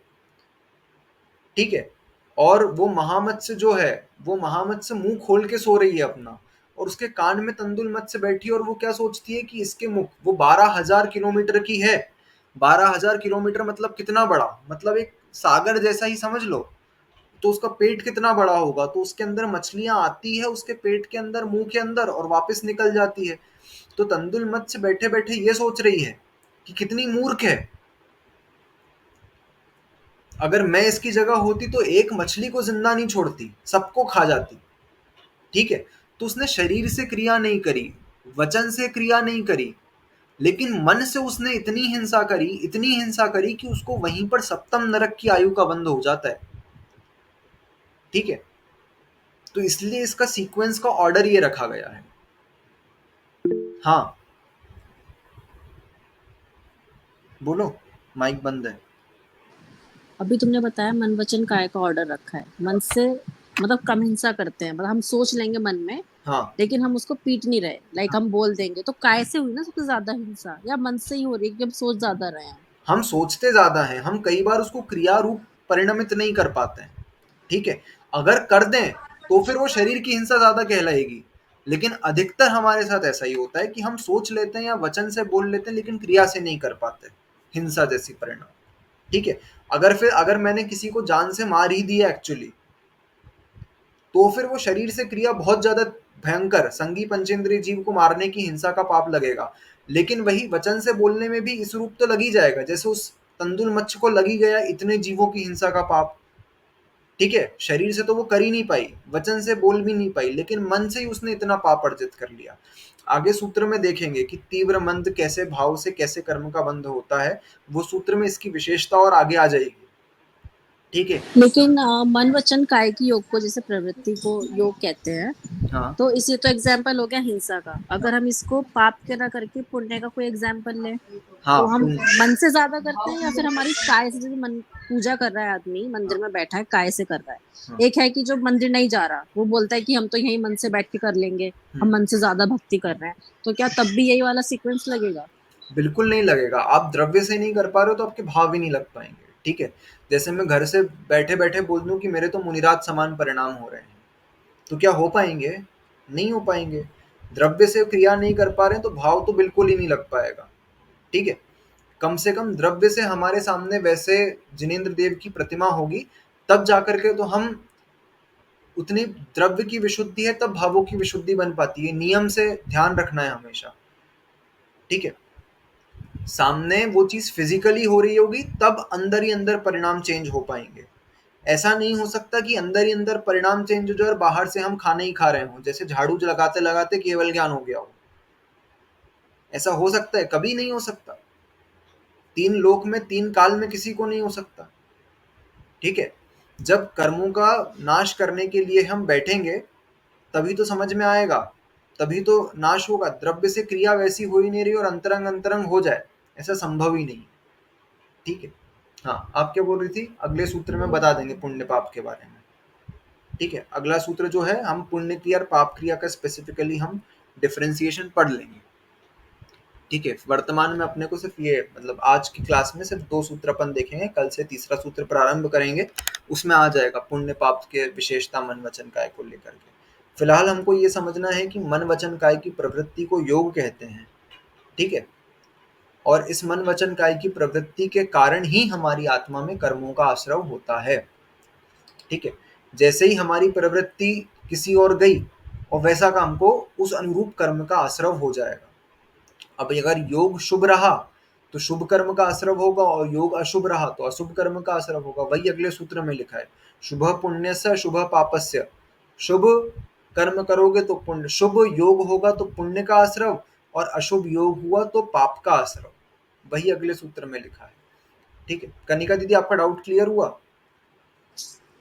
ठीक है, और वो महामत्स्य जो है, वो महामत्स्य मुंह खोल के सो रही है अपना, और उसके कान में तंदुल मत्स्य बैठी है, और वो क्या सोचती है कि इसके मुख, वो 12,000 किलोमीटर की है। 12,000 किलोमीटर मतलब कितना बड़ा, मतलब एक सागर जैसा ही समझ लो। तो उसका पेट कितना बड़ा होगा, तो उसके अंदर मछलियां आती है उसके पेट के अंदर, मुंह के अंदर, और वापस निकल जाती है। तो तंदुल मत्स्य बैठे बैठे ये सोच रही है कि कितनी मूर्ख है, अगर मैं इसकी जगह होती तो एक मछली को जिंदा नहीं छोड़ती, सबको खा जाती। ठीक है, तो उसने शरीर से क्रिया नहीं करी, वचन से क्रिया नहीं करी, लेकिन मन से उसने इतनी हिंसा करी, इतनी हिंसा करी कि उसको वहीं पर सप्तम नरक की आयु का बंध हो जाता है। ठीक है, तो इसलिए इसका सीक्वेंस का ऑर्डर ये रखा गया है। हाँ बोलो, माइक बंद है। अभी तुमने बताया मन वचन काय का ऑर्डर रखा है, मन से मतलब कम हिंसा करते हैं, मतलब हम सोच लेंगे मन में हाँ लेकिन हम उसको पीट नहीं रहे, लाइक हम बोल देंगे, तो काय से हुई ना सबसे ज्यादा हिंसा, या मन से ही हो रही है कि हम सोच ज्यादा रहे हैं? हम सोचते ज्यादा हैं, हम कई बार उसको क्रिया रूप परिणमित नहीं कर पाते हैं। ठीक है, अगर कर दें तो फिर वो शरीर की हिंसा ज्यादा कहलाएगी, लेकिन अधिकतर हमारे साथ ऐसा ही होता है कि हम सोच लेते हैं या वचन से बोल लेते हैं लेकिन क्रिया से नहीं कर पाते हिंसा जैसी परिणाम। ठीक है, अगर मैंने किसी को जान से मार ही दिया एक्चुअली, तो फिर वो शरीर से क्रिया बहुत ज्यादा भयंकर संगी पंचेंद्रिय जीव को मारने की हिंसा का पाप लगेगा, लेकिन वही वचन से बोलने में भी इस रूप तो लग ही जाएगा, जैसे उस तंदुल मच्छ को लगी गया इतने जीवों की हिंसा का पाप। ठीक है, शरीर से तो वो कर ही नहीं पाई, वचन से बोल भी नहीं पाई, लेकिन मन से ही उसने इतना पाप अर्जित कर लिया। आगे सूत्र में देखेंगे कि तीव्र मंद कैसे भाव से कैसे कर्म का बंध होता है, वो सूत्र में इसकी विशेषता और आगे आ जाएगी। ठीक है। लेकिन मन वचन काय की योग को, जैसे प्रवृत्ति को योग कहते हैं, हाँ तो इसी तो एग्जाम्पल हो गया हिंसा का। अगर हम इसको पाप के ना करके पुण्य का कोई एग्जाम्पल लें, हाँ तो हम पुण्य। मन से ज्यादा करते हैं या फिर हमारी काय से? जैसे मन पूजा कर रहा है, आदमी मंदिर में बैठा है, काय से कर रहा है। हाँ। एक है कि जो मंदिर नहीं जा रहा, वो बोलता है कि हम तो यहीं मन से बैठ के कर लेंगे, हम मन से ज्यादा भक्ति कर रहे हैं, तो क्या तब भी यही वाला सीक्वेंस लगेगा? बिल्कुल नहीं लगेगा, आप द्रव्य से नहीं कर पा रहे हो तो आपके भाव भी नहीं लग पाएंगे। ठीक है, जैसे मैं घर से बैठे बैठे बोल दूं कि मेरे तो मुनिराज समान परिणाम हो रहे हैं, तो क्या हो पाएंगे? नहीं हो पाएंगे। द्रव्य से क्रिया नहीं कर पा रहे हैं तो भाव तो बिल्कुल ही नहीं लग पाएगा। ठीक है, कम से कम द्रव्य से हमारे सामने वैसे जिनेंद्र देव की प्रतिमा होगी, तब जाकर के तो हम उतनी द्रव्य की विशुद्धि है, तब भावों की विशुद्धि बन पाती है। नियम से ध्यान रखना है हमेशा। ठीक है, सामने वो चीज फिजिकली हो रही होगी तब अंदर ही अंदर परिणाम चेंज हो पाएंगे। ऐसा नहीं हो सकता कि अंदर ही अंदर परिणाम चेंज हो जाए और बाहर से हम खाना ही खा रहे हो, जैसे झाड़ू लगाते लगाते केवल ज्ञान हो गया हो। ऐसा हो सकता है? कभी नहीं हो सकता। तीन लोक में तीन काल में किसी को नहीं हो सकता। ठीक है, जब कर्मों का नाश करने के लिए हम बैठेंगे तभी तो समझ में आएगा, तभी तो नाश होगा। द्रव्य से क्रिया वैसी हो ही नहीं रही और अंतरंग अंतरंग हो जाए, ऐसा संभव ही नहीं। ठीक है। हाँ, आप क्या बोल रही थी? अगले सूत्र में बता देंगे पुण्य पाप के बारे में। ठीक है, अगला सूत्र जो है हम पुण्य क्रिया और पाप क्रिया का स्पेसिफिकली हम डिफरेंशिएशन पढ़ लेंगे। ठीक है, वर्तमान में अपने को सिर्फ ये मतलब आज की क्लास में सिर्फ 2 सूत्र अपन देखेंगे, कल से तीसरा सूत्र प्रारंभ करेंगे, उसमें आ जाएगा पुण्य पाप के विशेषता मन वचन काय को लेकर के। फिलहाल हमको ये समझना है कि मन वचन काय की प्रवृत्ति को योग कहते हैं। ठीक है, और इस मन वचन काय की प्रवृत्ति के कारण ही हमारी आत्मा में कर्मों का आश्रव होता है। ठीक है, जैसे ही हमारी प्रवृत्ति किसी और गई और वैसा काम को उस अनुरूप कर्म का आश्रव हो जाएगा। अब अगर योग शुभ रहा तो शुभ कर्म का आश्रव होगा और योग अशुभ रहा तो अशुभ कर्म का आश्रव होगा। वही अगले सूत्र में लिखा है, शुभ पुण्यस्य शुभ पापस्य। शुभ कर्म करोगे तो पुण्य, शुभ योग होगा तो पुण्य का आश्रव, और अशुभ योग हुआ तो पाप का आश्रव। वही अगले सूत्र में लिखा है। ठीक है, कनिका दीदी आपका डाउट क्लियर हुआ?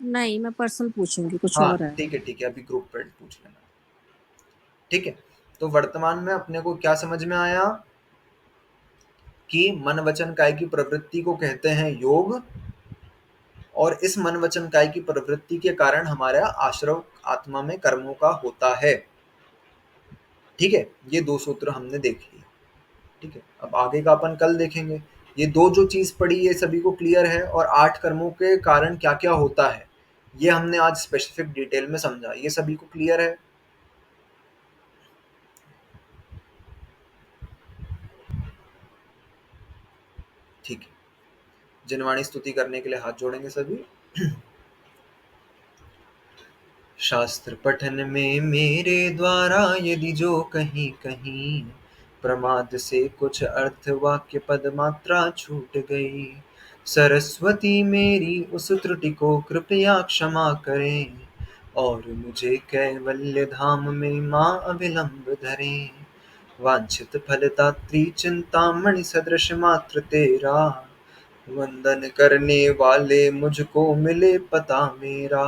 नहीं, मैं पर्सनल पूछूंगी, कुछ हाँ और है। ठीक है, अभी ग्रुप पे पूछ लेना। ठीक है, तो वर्तमान में अपने को क्या समझ में आया कि मन वचन काय की प्रवृत्ति को कहते हैं योग, और इस मन वचन काय की प्रवृत्ति के कारण हमारा आश्रव आत्मा में कर्मों का होता है। ठीक है, ये 2 सूत्र हमने देख लिए। ठीक है, अब आगे का अपन कल देखेंगे। ये 2 जो चीज पड़ी ये सभी को क्लियर है, और 8 कर्मों के कारण क्या क्या होता है ये हमने आज स्पेसिफिक डिटेल में समझा। ये सभी को क्लियर है? ठीक है, जिनवाणी स्तुति करने के लिए हाथ जोड़ेंगे सभी। शास्त्र पठन में मेरे द्वारा यदि जो कहीं कहीं प्रमाद से कुछ अर्थ वाक्य पद मात्रा छूट गई, सरस्वती मेरी उस त्रुटि को कृपया क्षमा करें, और मुझे कैवल्य धाम में माँ अविलंब धरें। वांछित फलदात्री चिंतामणि सदृश मात्र तेरा, वंदन करने वाले मुझको मिले पता मेरा।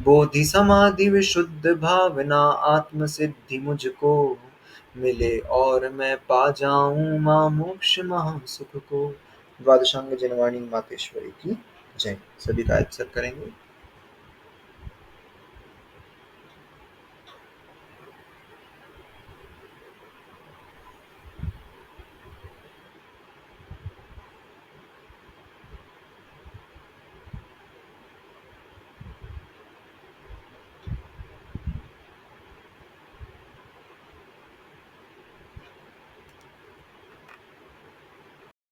बोधि समाधि विशुद्ध भावना आत्म सिद्धि मुझको मिले और मैं पा जाऊं मां मोक्ष महासुख को। द्वादशांग जनवाणी मातेश्वरी की जय। सभी का आयत सर करेंगे।